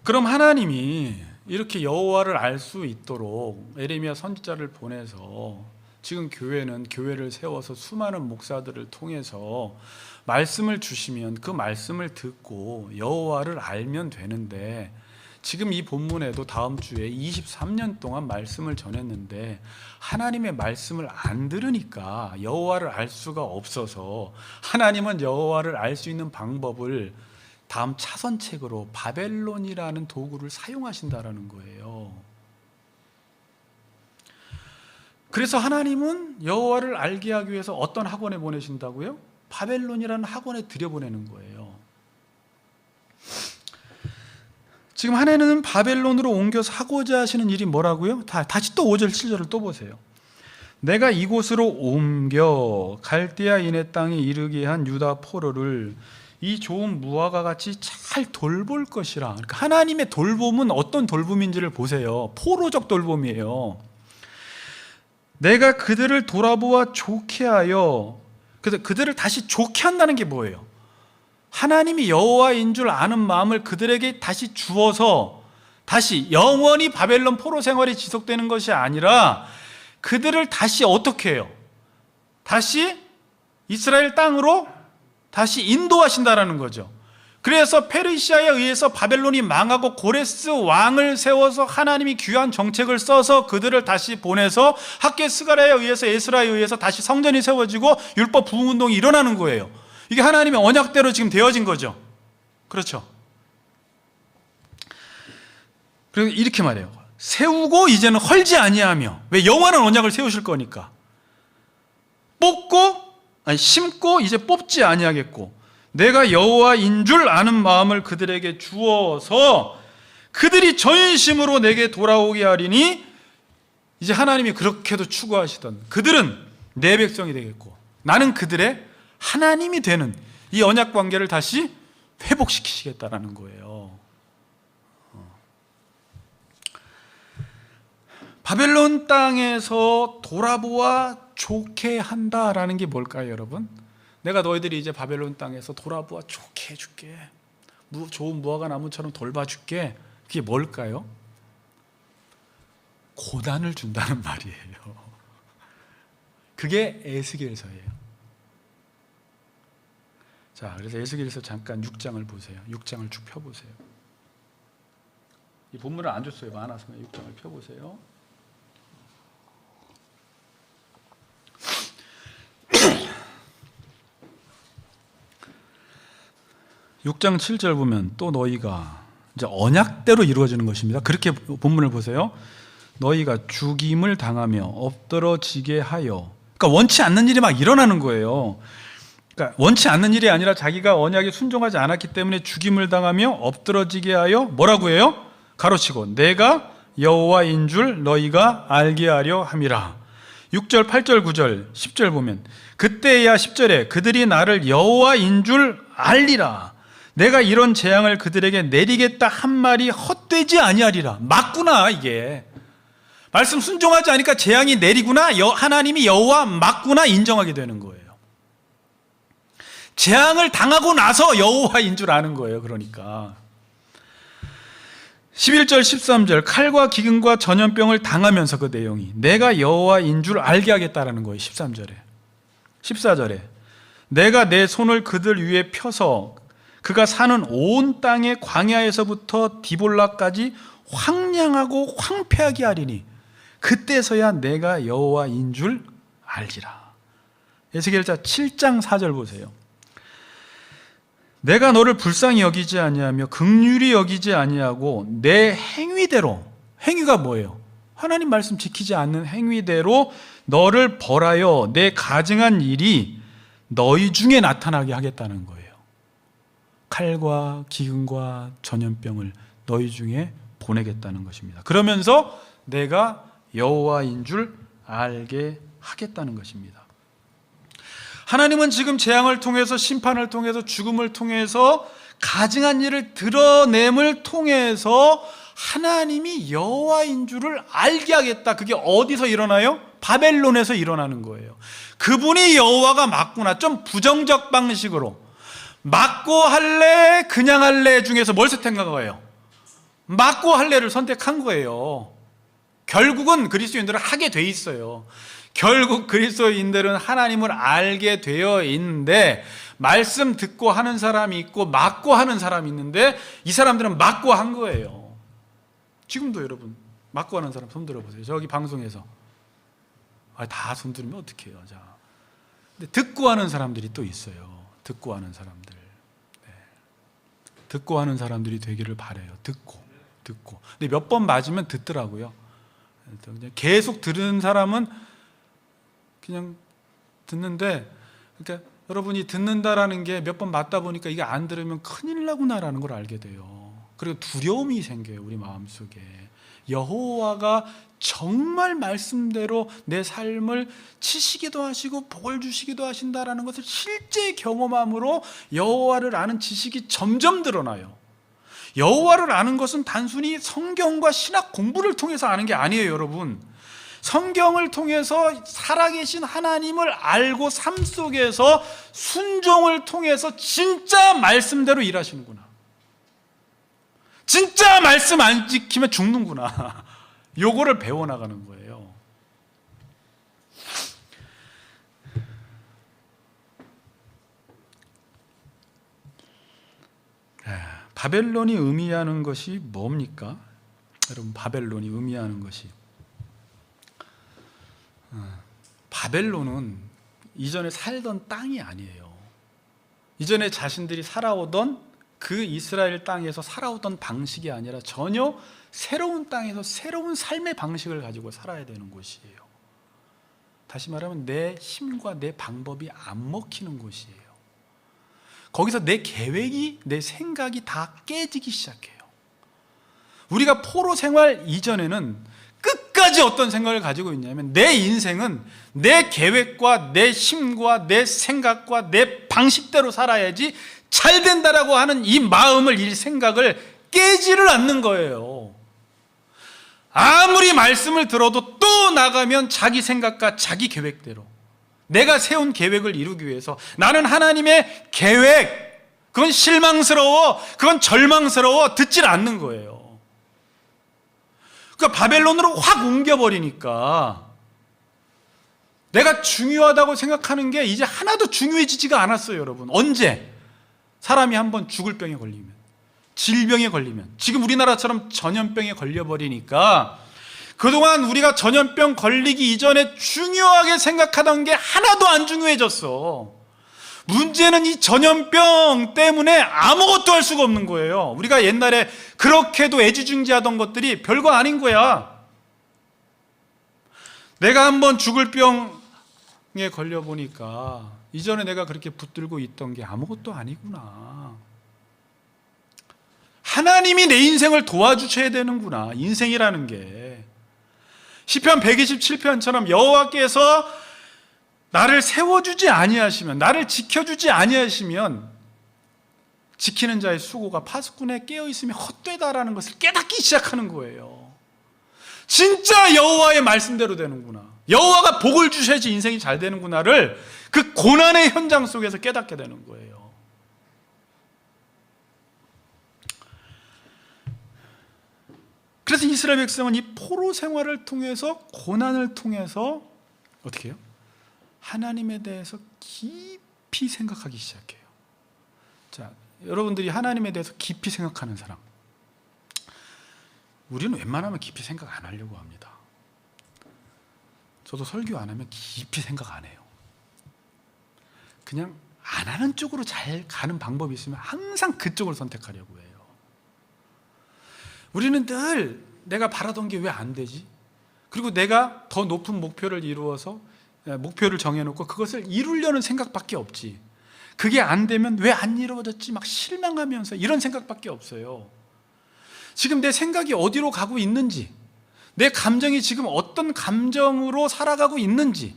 그럼 하나님이 이렇게 여호와를 알 수 있도록 에레미야 선지자를 보내서 지금 교회를 세워서 수많은 목사들을 통해서 말씀을 주시면 그 말씀을 듣고 여호와를 알면 되는데, 지금 이 본문에도 다음 주에 23년 동안 말씀을 전했는데 하나님의 말씀을 안 들으니까 여호와를 알 수가 없어서 하나님은 여호와를 알 수 있는 방법을 다음 차선책으로 바벨론이라는 도구를 사용하신다라는 거예요. 그래서 하나님은 여호와를 알게 하기 위해서 어떤 학원에 보내신다고요? 바벨론이라는 학원에 들여보내는 거예요. 지금 하나님은 바벨론으로 옮겨서 하고자 하시는 일이 뭐라고요? 다시 또 5절 7절을 또 보세요. 내가 이곳으로 옮겨 갈대아 인의 땅에 이르게 한 유다 포로를 이 좋은 무화과 같이 잘 돌볼 것이라. 그러니까 하나님의 돌봄은 어떤 돌봄인지를 보세요. 포로적 돌봄이에요. 내가 그들을 돌아보아 좋게 하여, 그들을 다시 좋게 한다는 게 뭐예요? 하나님이 여호와인 줄 아는 마음을 그들에게 다시 주어서 다시 영원히 바벨론 포로 생활이 지속되는 것이 아니라 그들을 다시 어떻게 해요? 다시 이스라엘 땅으로 다시 인도하신다라는 거죠. 그래서 페르시아에 의해서 바벨론이 망하고 고레스 왕을 세워서 하나님이 귀한 정책을 써서 그들을 다시 보내서 학개스가랴에 의해서 에스라에 의해서 다시 성전이 세워지고 율법 부흥운동이 일어나는 거예요. 이게 하나님의 언약대로 지금 되어진 거죠. 그렇죠. 그리고 이렇게 말해요. 세우고 이제는 헐지 아니하며. 왜? 영원한 언약을 세우실 거니까. 심고 이제 뽑지 아니하겠고, 내가 여호와인 줄 아는 마음을 그들에게 주어서 그들이 전심으로 내게 돌아오게 하리니, 이제 하나님이 그렇게도 추구하시던 그들은 내 백성이 되겠고 나는 그들의 하나님이 되는 이 언약 관계를 다시 회복시키시겠다라는 거예요. 바벨론 땅에서 돌아보아 좋게 한다라는 게 뭘까요, 여러분? 내가 너희들이 이제 바벨론 땅에서 돌아보아 좋게 해줄게, 좋은 무화과 나무처럼 돌봐줄게. 그게 뭘까요? 고난을 준다는 말이에요. 그게 에스겔서예요. 자, 그래서 에스겔서 잠깐 6장을 보세요. 6장을 쭉 펴보세요. 이 본문을 안 줬어요. 많아서 6장을 펴보세요. (6장 7절) 보면 또 너희가 이제 언약대로 이루어지는 것입니다. 그렇게 본문을 보세요. 너희가 죽임을 당하며 엎드러지게 하여, 그러니까 원치 않는 일이 막 일어나는 거예요. 그러니까 원치 않는 일이 아니라 자기가 언약에 순종하지 않았기 때문에 죽임을 당하며 엎드러지게 하여 뭐라고 해요? 가로치고 내가 여호와인 줄 너희가 알게 하려 함이라. 6절, 8절, 9절, 10절 보면 그때야 10절에 그들이 나를 여호와인 줄 알리라. 내가 이런 재앙을 그들에게 내리겠다 한 말이 헛되지 아니하리라. 맞구나. 이게 말씀 순종하지 않으니까 재앙이 내리구나, 하나님이 여호와 맞구나 인정하게 되는 거예요. 재앙을 당하고 나서 여호와인 줄 아는 거예요. 그러니까 11절 13절 칼과 기근과 전염병을 당하면서 그 내용이 내가 여호와인 줄 알게 하겠다라는 거예요. 13절에 14절에 내가 내 손을 그들 위에 펴서 그가 사는 온 땅의 광야에서부터 디볼라까지 황량하고 황폐하게 하리니 그때서야 내가 여호와인 줄 알지라. 에스겔자 7장 4절 보세요. 내가 너를 불쌍히 여기지 아니하며 긍휼히 여기지 아니하고 내 행위대로, 행위가 뭐예요? 하나님 말씀 지키지 않는 행위대로 너를 벌하여 내 가증한 일이 너희 중에 나타나게 하겠다는 거예요. 칼과 기근과 전염병을 너희 중에 보내겠다는 것입니다. 그러면서 내가 여호와인 줄 알게 하겠다는 것입니다. 하나님은 지금 재앙을 통해서, 심판을 통해서, 죽음을 통해서, 가증한 일을 드러냄을 통해서 하나님이 여호와인 줄을 알게 하겠다. 그게 어디서 일어나요? 바벨론에서 일어나는 거예요. 그분이 여호와가 맞구나. 좀 부정적 방식으로 맞고 할래, 그냥 할래 중에서 뭘 선택한 거예요? 맞고 할래를 선택한 거예요. 결국은 그리스도인들은 하게 돼 있어요. 결국 그리스도인들은 하나님을 알게 되어 있는데 말씀 듣고 하는 사람이 있고 맞고 하는 사람이 있는데 이 사람들은 맞고 한 거예요. 지금도 여러분 맞고 하는 사람 손 들어보세요. 저기 방송에서 다 손 들으면 어떡해요. 자, 근데 듣고 하는 사람들이 또 있어요. 듣고 하는 사람들. 네. 듣고 하는 사람들이 되기를 바라요. 듣고. 근데 몇 번 맞으면 듣더라고요. 그냥 계속 들은 사람은 그냥 듣는데, 그러니까 여러분이 듣는다라는 게 몇 번 맞다 보니까 이게 안 들으면 큰일 나구나라는 걸 알게 돼요. 그리고 두려움이 생겨요. 우리 마음속에. 여호와가 정말 말씀대로 내 삶을 치시기도 하시고 복을 주시기도 하신다라는 것을 실제 경험함으로 여호와를 아는 지식이 점점 드러나요. 여호와를 아는 것은 단순히 성경과 신학 공부를 통해서 아는 게 아니에요, 여러분. 성경을 통해서 살아계신 하나님을 알고 삶 속에서 순종을 통해서 진짜 말씀대로 일하시는구나. 진짜 말씀 안 지키면 죽는구나. 요거를 배워나가는 거예요. 바벨론이 의미하는 것이 뭡니까? 여러분, 바벨론이 의미하는 것이, 바벨론은 이전에 살던 땅이 아니에요. 이전에 자신들이 살아오던 그 이스라엘 땅에서 살아오던 방식이 아니라 전혀 새로운 땅에서 새로운 삶의 방식을 가지고 살아야 되는 곳이에요. 다시 말하면 내 힘과 내 방법이 안 먹히는 곳이에요. 거기서 내 계획이, 내 생각이 다 깨지기 시작해요. 우리가 포로 생활 이전에는 끝까지 어떤 생각을 가지고 있냐면 내 인생은 내 계획과 내 힘과 내 생각과 내 방식대로 살아야지 잘 된다라고 하는 이 마음을, 이 생각을 깨지를 않는 거예요. 아무리 말씀을 들어도 또 나가면 자기 생각과 자기 계획대로 내가 세운 계획을 이루기 위해서 나는 하나님의 계획, 그건 실망스러워, 그건 절망스러워 듣질 않는 거예요. 그러니까 바벨론으로 확 옮겨버리니까 내가 중요하다고 생각하는 게 이제 하나도 중요해지지가 않았어요, 여러분. 언제? 사람이 한번 죽을 병에 걸리면, 질병에 걸리면, 지금 우리나라처럼 전염병에 걸려버리니까 그동안 우리가 전염병 걸리기 이전에 중요하게 생각하던 게 하나도 안 중요해졌어. 문제는 이 전염병 때문에 아무것도 할 수가 없는 거예요. 우리가 옛날에 그렇게도 애지중지하던 것들이 별거 아닌 거야. 내가 한번 죽을 병에 걸려보니까 이전에 내가 그렇게 붙들고 있던 게 아무것도 아니구나. 하나님이 내 인생을 도와주셔야 되는구나. 인생이라는 게 시편 127편처럼 여호와께서 나를 세워주지 아니하시면, 나를 지켜주지 아니하시면 지키는 자의 수고가 파수꾼에 깨어있으면 헛되다라는 것을 깨닫기 시작하는 거예요. 진짜 여호와의 말씀대로 되는구나, 여호와가 복을 주셔야지 인생이 잘 되는구나를 그 고난의 현장 속에서 깨닫게 되는 거예요. 그래서 이스라엘 백성은 이 포로 생활을 통해서, 고난을 통해서 어떻게 해요? 하나님에 대해서 깊이 생각하기 시작해요. 자, 여러분들이 하나님에 대해서 깊이 생각하는 사람, 우리는 웬만하면 깊이 생각 안 하려고 합니다. 저도 설교 안 하면 깊이 생각 안 해요. 그냥 안 하는 쪽으로 잘 가는 방법이 있으면 항상 그쪽을 선택하려고 해요. 우리는 늘 내가 바라던 게 왜 안 되지? 그리고 내가 더 높은 목표를 이루어서, 목표를 정해놓고 그것을 이루려는 생각밖에 없지. 그게 안 되면 왜 안 이루어졌지? 막 실망하면서 이런 생각밖에 없어요. 지금 내 생각이 어디로 가고 있는지, 내 감정이 지금 어떤 감정으로 살아가고 있는지,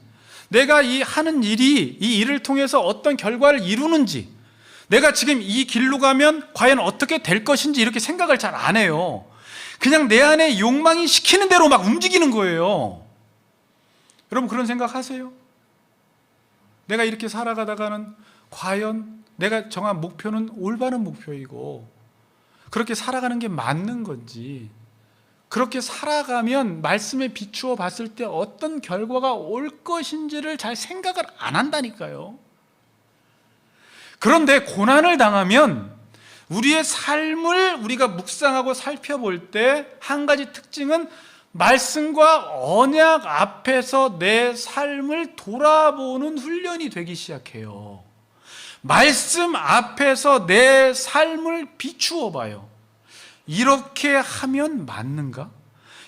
내가 이 하는 일이 이 일을 통해서 어떤 결과를 이루는지, 내가 지금 이 길로 가면 과연 어떻게 될 것인지 이렇게 생각을 잘 안 해요. 그냥 내 안에 욕망이 시키는 대로 막 움직이는 거예요. 여러분 그런 생각 하세요? 내가 이렇게 살아가다가는 과연 내가 정한 목표는 올바른 목표이고 그렇게 살아가는 게 맞는 건지, 그렇게 살아가면 말씀에 비추어 봤을 때 어떤 결과가 올 것인지를 잘 생각을 안 한다니까요. 그런데 고난을 당하면 우리의 삶을 우리가 묵상하고 살펴볼 때 한 가지 특징은 말씀과 언약 앞에서 내 삶을 돌아보는 훈련이 되기 시작해요. 말씀 앞에서 내 삶을 비추어 봐요. 이렇게 하면 맞는가?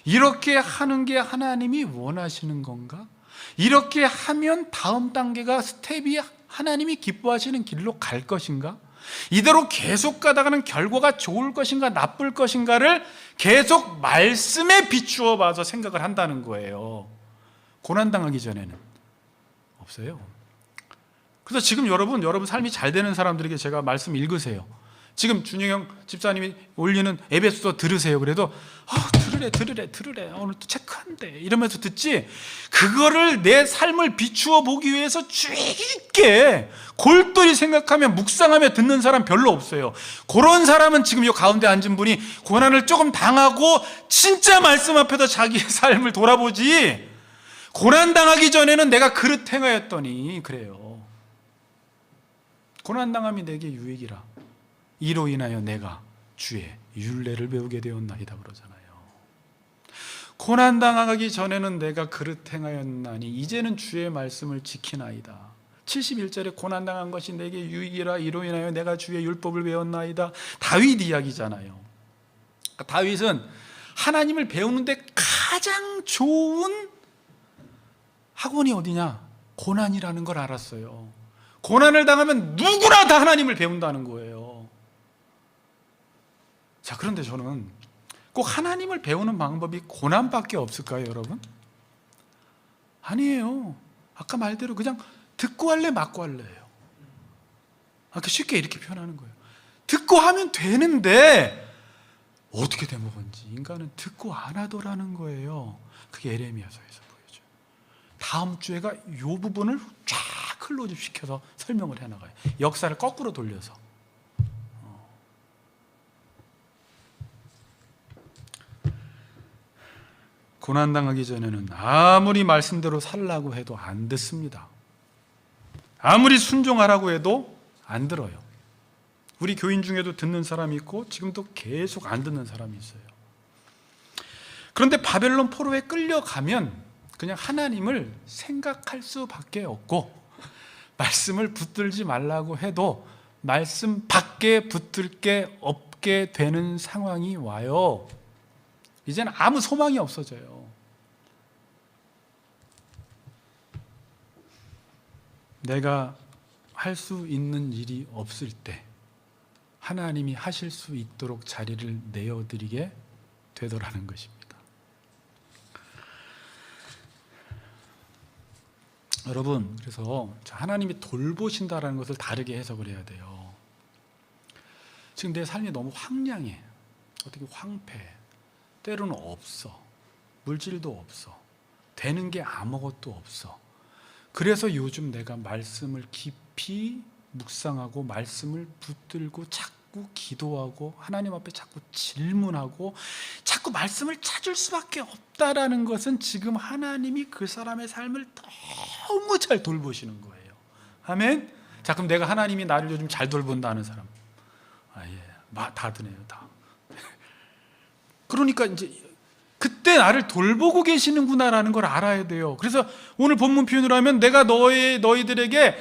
이렇게 하는 게 하나님이 원하시는 건가? 이렇게 하면 다음 단계가 스텝이 하나님이 기뻐하시는 길로 갈 것인가? 이대로 계속 가다가는 결과가 좋을 것인가 나쁠 것인가를 계속 말씀에 비추어 봐서 생각을 한다는 거예요. 고난당하기 전에는 없어요. 그래서 지금 여러분 삶이 잘 되는 사람들에게 제가 말씀 읽으세요. 지금 준영 집사님이 올리는 에베소서 들으세요. 그래도 들으래 오늘 또 체크한대 이러면서 듣지, 그거를 내 삶을 비추어 보기 위해서 깊게 골똘히 생각하며 묵상하며 듣는 사람 별로 없어요. 그런 사람은 지금 이 가운데 앉은 분이 고난을 조금 당하고 진짜 말씀 앞에서 자기의 삶을 돌아보지, 고난당하기 전에는 내가 그릇 행하였더니 그래요. 고난당함이 내게 유익이라 이로 인하여 내가 주의 율례를 배우게 되었나이다 그러잖아요. 고난당하기 전에는 내가 그릇 행하였나니 이제는 주의 말씀을 지키나이다. 71절에 고난당한 것이 내게 유익이라 이로 인하여 내가 주의 율법을 배웠나이다. 다윗 이야기잖아요. 다윗은 하나님을 배우는데 가장 좋은 학원이 어디냐? 고난이라는 걸 알았어요. 고난을 당하면 누구나 다 하나님을 배운다는 거예요. 자, 그런데 저는 꼭 하나님을 배우는 방법이 고난밖에 없을까요, 여러분? 아니에요. 아까 말대로 그냥 듣고 할래 맞고 할래예요. 아까 쉽게 이렇게 표현하는 거예요. 듣고 하면 되는데 어떻게 되먹은지 인간은 듣고 안 하더라는 거예요. 그게 에레미야서에서 보여줘요. 다음 주에가 이 부분을 쫙 클로즈업 시켜서 설명을 해나가요. 역사를 거꾸로 돌려서. 고난당하기 전에는 아무리 말씀대로 살라고 해도 안 듣습니다. 아무리 순종하라고 해도 안 들어요. 우리 교인 중에도 듣는 사람이 있고 지금도 계속 안 듣는 사람이 있어요. 그런데 바벨론 포로에 끌려가면 그냥 하나님을 생각할 수밖에 없고, 말씀을 붙들지 말라고 해도 말씀 밖에 붙들 게 없게 되는 상황이 와요. 이제는 아무 소망이 없어져요. 내가 할 수 있는 일이 없을 때 하나님이 하실 수 있도록 자리를 내어드리게 되더라는 것입니다. 여러분, 그래서 하나님이 돌보신다라는 것을 다르게 해석을 해야 돼요. 지금 내 삶이 너무 황량해, 어떻게 황폐해, 때로는 없어, 물질도 없어, 되는 게 아무것도 없어. 그래서 요즘 내가 말씀을 깊이 묵상하고 말씀을 붙들고 자꾸 기도하고 하나님 앞에 자꾸 질문하고 자꾸 말씀을 찾을 수밖에 없다라는 것은 지금 하나님이 그 사람의 삶을 너무 잘 돌보시는 거예요. 아멘. 자, 그럼 내가 하나님이 나를 요즘 잘 돌본다는 사람, 다 드네요, 다. 그러니까 이제 그때 나를 돌보고 계시는구나라는 걸 알아야 돼요. 그래서 오늘 본문 표현으로 하면 내가 너희들에게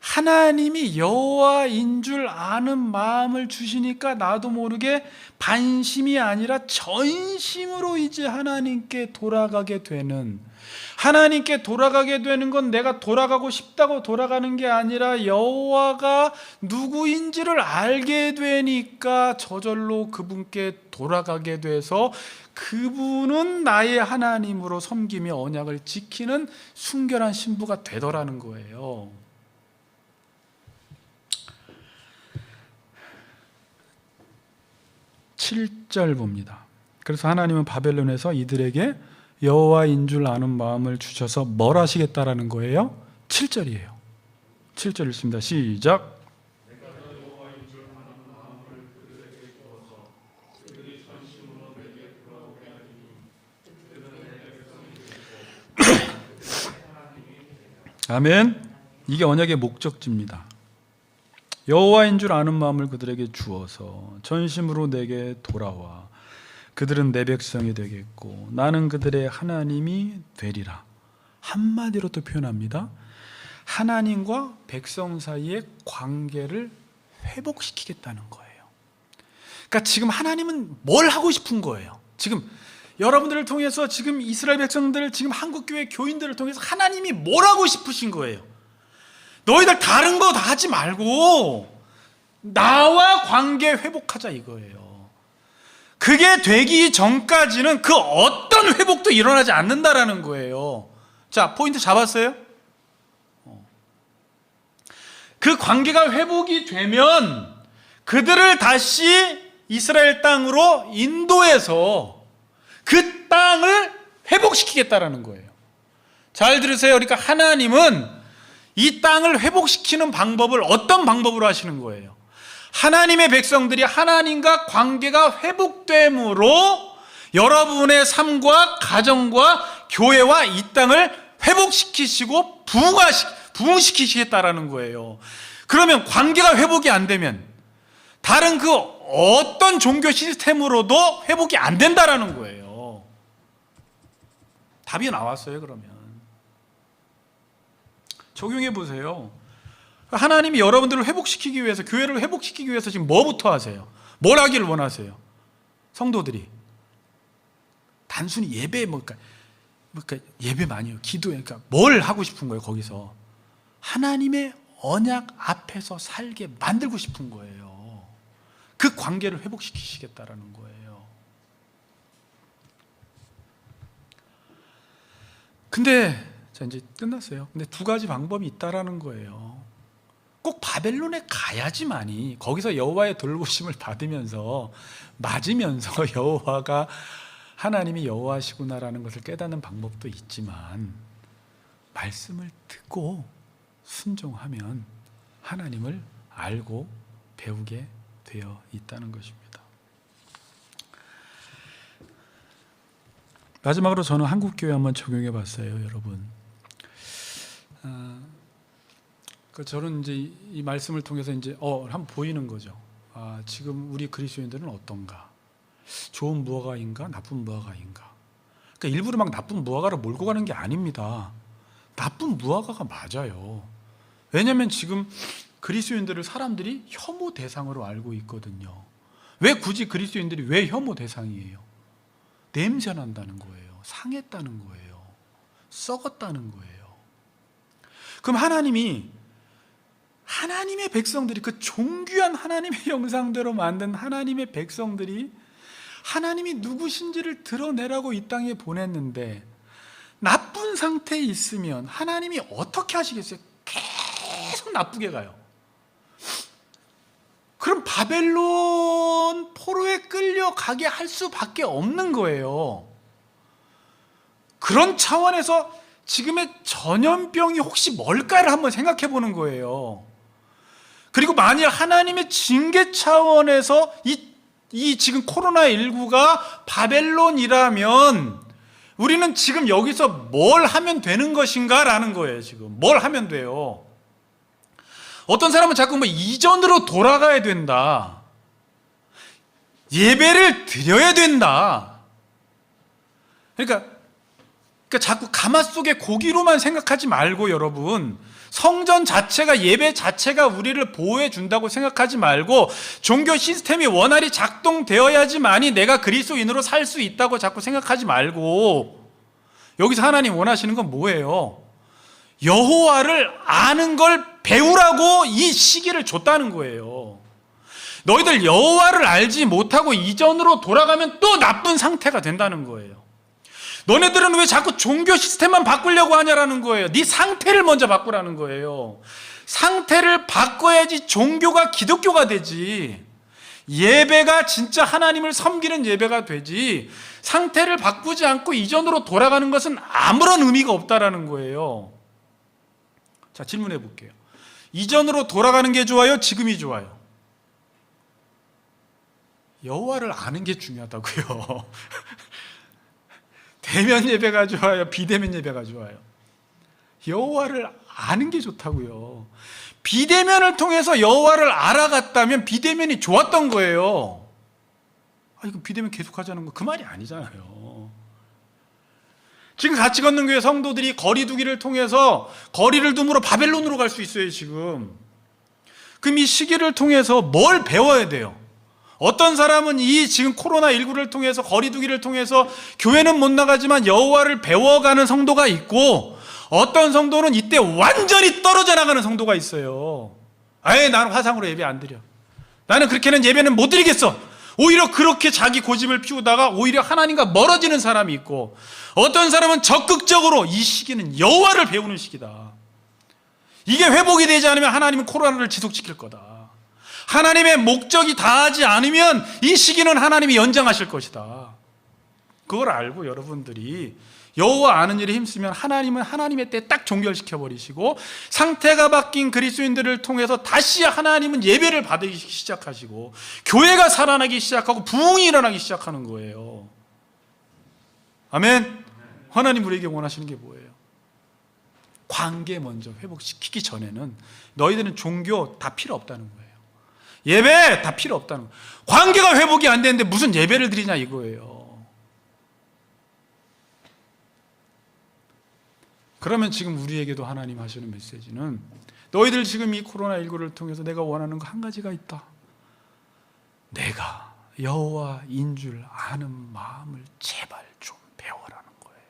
하나님이 여호와인 줄 아는 마음을 주시니까 나도 모르게 반심이 아니라 전심으로 이제 하나님께 돌아가게 되는, 하나님께 돌아가게 되는 건 내가 돌아가고 싶다고 돌아가는 게 아니라 여호와가 누구인지를 알게 되니까 저절로 그분께 돌아가게 돼서 그분은 나의 하나님으로 섬기며 언약을 지키는 순결한 신부가 되더라는 거예요. 7절 봅니다. 그래서 하나님은 바벨론에서 이들에게 여호와인 줄 아는 마음을 주셔서 뭘 하시겠다라는 거예요? 7절이에요. 7절 읽습니다. 시작. 아멘. 이게 언약의 목적지입니다. 여호와인 줄 아는 마음을 그들에게 주어서 전심으로 내게 돌아와 그들은 내 백성이 되겠고 나는 그들의 하나님이 되리라. 한마디로 또 표현합니다. 하나님과 백성 사이의 관계를 회복시키겠다는 거예요. 그러니까 지금 하나님은 뭘 하고 싶은 거예요? 지금 여러분들을 통해서, 지금 이스라엘 백성들, 지금 한국교회 교인들을 통해서 하나님이 뭘 하고 싶으신 거예요? 너희들 다른 거 다 하지 말고 나와 관계 회복하자 이거예요. 그게 되기 전까지는 그 어떤 회복도 일어나지 않는다라는 거예요. 자, 포인트 잡았어요? 그 관계가 회복이 되면 그들을 다시 이스라엘 땅으로 인도해서 그 땅을 회복시키겠다라는 거예요. 잘 들으세요. 그러니까 하나님은 이 땅을 회복시키는 방법을 어떤 방법으로 하시는 거예요? 하나님의 백성들이 하나님과 관계가 회복됨으로 여러분의 삶과 가정과 교회와 이 땅을 회복시키시고 부흥시키시겠다라는 거예요. 그러면 관계가 회복이 안 되면 다른 그 어떤 종교 시스템으로도 회복이 안 된다라는 거예요. 답이 나왔어요. 그러면 적용해 보세요. 하나님이 여러분들을 회복시키기 위해서, 교회를 회복시키기 위해서 지금 뭐부터 하세요? 뭘 하기를 원하세요? 성도들이 단순히 예배 예배만이요, 기도에, 그러니까 뭘 하고 싶은 거예요? 거기서 하나님의 언약 앞에서 살게 만들고 싶은 거예요. 그 관계를 회복시키시겠다라는 거예요. 근데 자, 이제 끝났어요. 근데 두 가지 방법이 있다라는 거예요. 꼭 바벨론에 가야지만이 거기서 여호와의 돌보심을 받으면서 맞으면서 여호와가 하나님이 여호와시구나라는 것을 깨닫는 방법도 있지만 말씀을 듣고 순종하면 하나님을 알고 배우게 되어 있다는 것입니다. 마지막으로 저는 한국교회 한번 적용해 봤어요. 여러분, 그러니까 저는 이제 이 말씀을 통해서 이제 한번 보이는 거죠. 아, 지금 우리 그리스도인들은 어떤가? 좋은 무화과인가? 나쁜 무화과인가? 그러니까 일부러 막 나쁜 무화과를 몰고 가는 게 아닙니다. 나쁜 무화과가 맞아요. 왜냐하면 지금 그리스도인들을 사람들이 혐오 대상으로 알고 있거든요. 왜 굳이 그리스도인들이 왜 혐오 대상이에요? 냄새 난다는 거예요. 상했다는 거예요. 썩었다는 거예요. 그럼 하나님의 백성들이, 그 존귀한 하나님의 형상대로 만든 하나님의 백성들이 하나님이 누구신지를 드러내라고 이 땅에 보냈는데 나쁜 상태에 있으면 하나님이 어떻게 하시겠어요? 계속 나쁘게 가요. 그럼 바벨론 포로에 끌려가게 할 수밖에 없는 거예요. 그런 차원에서 지금의 전염병이 혹시 뭘까를 한번 생각해 보는 거예요. 그리고 만일 하나님의 징계 차원에서 이 지금 코로나19가 바벨론이라면 우리는 지금 여기서 뭘 하면 되는 것인가 라는 거예요. 지금 뭘 하면 돼요? 어떤 사람은 자꾸 뭐 이전으로 돌아가야 된다, 예배를 드려야 된다. 그러니까 자꾸 가마 속의 고기로만 생각하지 말고, 여러분, 성전 자체가, 예배 자체가 우리를 보호해 준다고 생각하지 말고, 종교 시스템이 원활히 작동되어야지만이 내가 그리스도인으로 살 수 있다고 자꾸 생각하지 말고, 여기서 하나님 원하시는 건 뭐예요? 여호와를 아는 걸 배우라고 이 시기를 줬다는 거예요. 너희들 여호와를 알지 못하고 이전으로 돌아가면 또 나쁜 상태가 된다는 거예요. 너네들은 왜 자꾸 종교 시스템만 바꾸려고 하냐라는 거예요. 네 상태를 먼저 바꾸라는 거예요. 상태를 바꿔야지 종교가 기독교가 되지, 예배가 진짜 하나님을 섬기는 예배가 되지, 상태를 바꾸지 않고 이전으로 돌아가는 것은 아무런 의미가 없다라는 거예요. 자, 질문해 볼게요. 이전으로 돌아가는 게 좋아요? 지금이 좋아요? 여호와를 아는 게 중요하다고요. 대면 예배가 좋아요? 비대면 예배가 좋아요? 여호와를 아는 게 좋다고요. 비대면을 통해서 여호와를 알아갔다면 비대면이 좋았던 거예요. 이거 비대면 계속 하자는 거 그 말이 아니잖아요. 지금 같이 걷는 교회 성도들이 거리 두기를 통해서 거리를 둠으로 바벨론으로 갈 수 있어요, 지금. 그럼 이 시기를 통해서 뭘 배워야 돼요? 어떤 사람은 이 지금 코로나19를 통해서, 거리 두기를 통해서 교회는 못 나가지만 여호와를 배워가는 성도가 있고, 어떤 성도는 이때 완전히 떨어져 나가는 성도가 있어요. 아예 나는 화상으로 예배 안 드려, 나는 그렇게는 예배는 못 드리겠어. 오히려 그렇게 자기 고집을 피우다가 오히려 하나님과 멀어지는 사람이 있고, 어떤 사람은 적극적으로 이 시기는 여호와를 배우는 시기다, 이게 회복이 되지 않으면 하나님은 코로나를 지속시킬 거다, 하나님의 목적이 다하지 않으면 이 시기는 하나님이 연장하실 것이다. 그걸 알고 여러분들이 여호와 아는 일에 힘쓰면 하나님은 하나님의 때에 딱 종결시켜 버리시고, 상태가 바뀐 그리스도인들을 통해서 다시 하나님은 예배를 받기 시작하시고, 교회가 살아나기 시작하고 부흥이 일어나기 시작하는 거예요. 아멘. 하나님 우리에게 원하시는 게 뭐예요? 관계 먼저 회복시키기 전에는 너희들은 종교 다 필요 없다는 거예요. 예배 다 필요 없다는 거예요. 관계가 회복이 안 되는데 무슨 예배를 드리냐 이거예요. 그러면 지금 우리에게도 하나님 하시는 메시지는, 너희들 지금 이 코로나19를 통해서 내가 원하는 거 한 가지가 있다. 내가 여호와인 줄 아는 마음을 제발 좀 배워라는 거예요.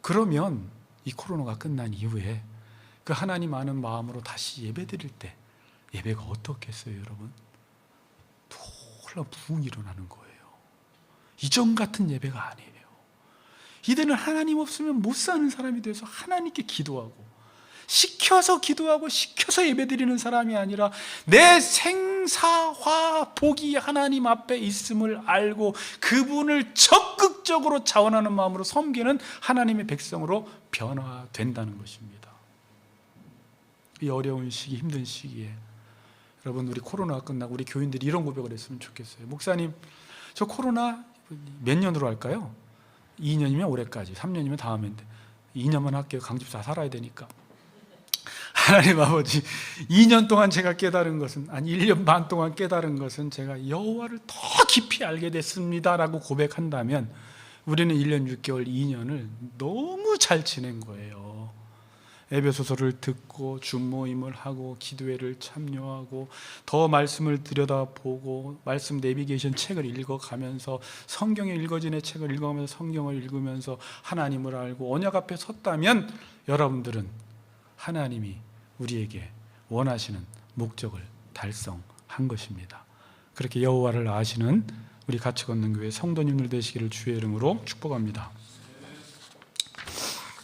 그러면 이 코로나가 끝난 이후에 그 하나님 아는 마음으로 다시 예배 드릴 때 예배가 어떻겠어요, 여러분? 놀라운 부흥이 일어나는 거예요. 이전 같은 예배가 아니에요. 이들은 하나님 없으면 못 사는 사람이 돼서 하나님께 기도하고, 시켜서 기도하고 시켜서 예배드리는 사람이 아니라 내 생사화 복이 하나님 앞에 있음을 알고 그분을 적극적으로 자원하는 마음으로 섬기는 하나님의 백성으로 변화된다는 것입니다. 이 어려운 시기, 힘든 시기에 여러분, 우리 코로나가 끝나고 우리 교인들이 이런 고백을 했으면 좋겠어요. 목사님, 저 코로나 몇 년으로 할까요? 2년이면 올해까지, 3년이면 다음인데 2년만 할게요. 강집사 살아야 되니까. 하나님 아버지, 2년 동안 제가 깨달은 것은, 아니 1년 반 동안 깨달은 것은 제가 여호와를 더 깊이 알게 됐습니다라고 고백한다면 우리는 1년 6개월, 2년을 너무 잘 지낸 거예요. 에베소서를 듣고 주모임을 하고 기도회를 참여하고 더 말씀을 들여다보고 말씀 내비게이션 책을 읽어가면서 성경에 읽어진 책을 읽어가면서 성경을 읽으면서 하나님을 알고 언약 앞에 섰다면 여러분들은 하나님이 우리에게 원하시는 목적을 달성한 것입니다. 그렇게 여호와를 아시는 우리 같이 걷는 교회 성도님들 되시기를 주의 이름으로 축복합니다.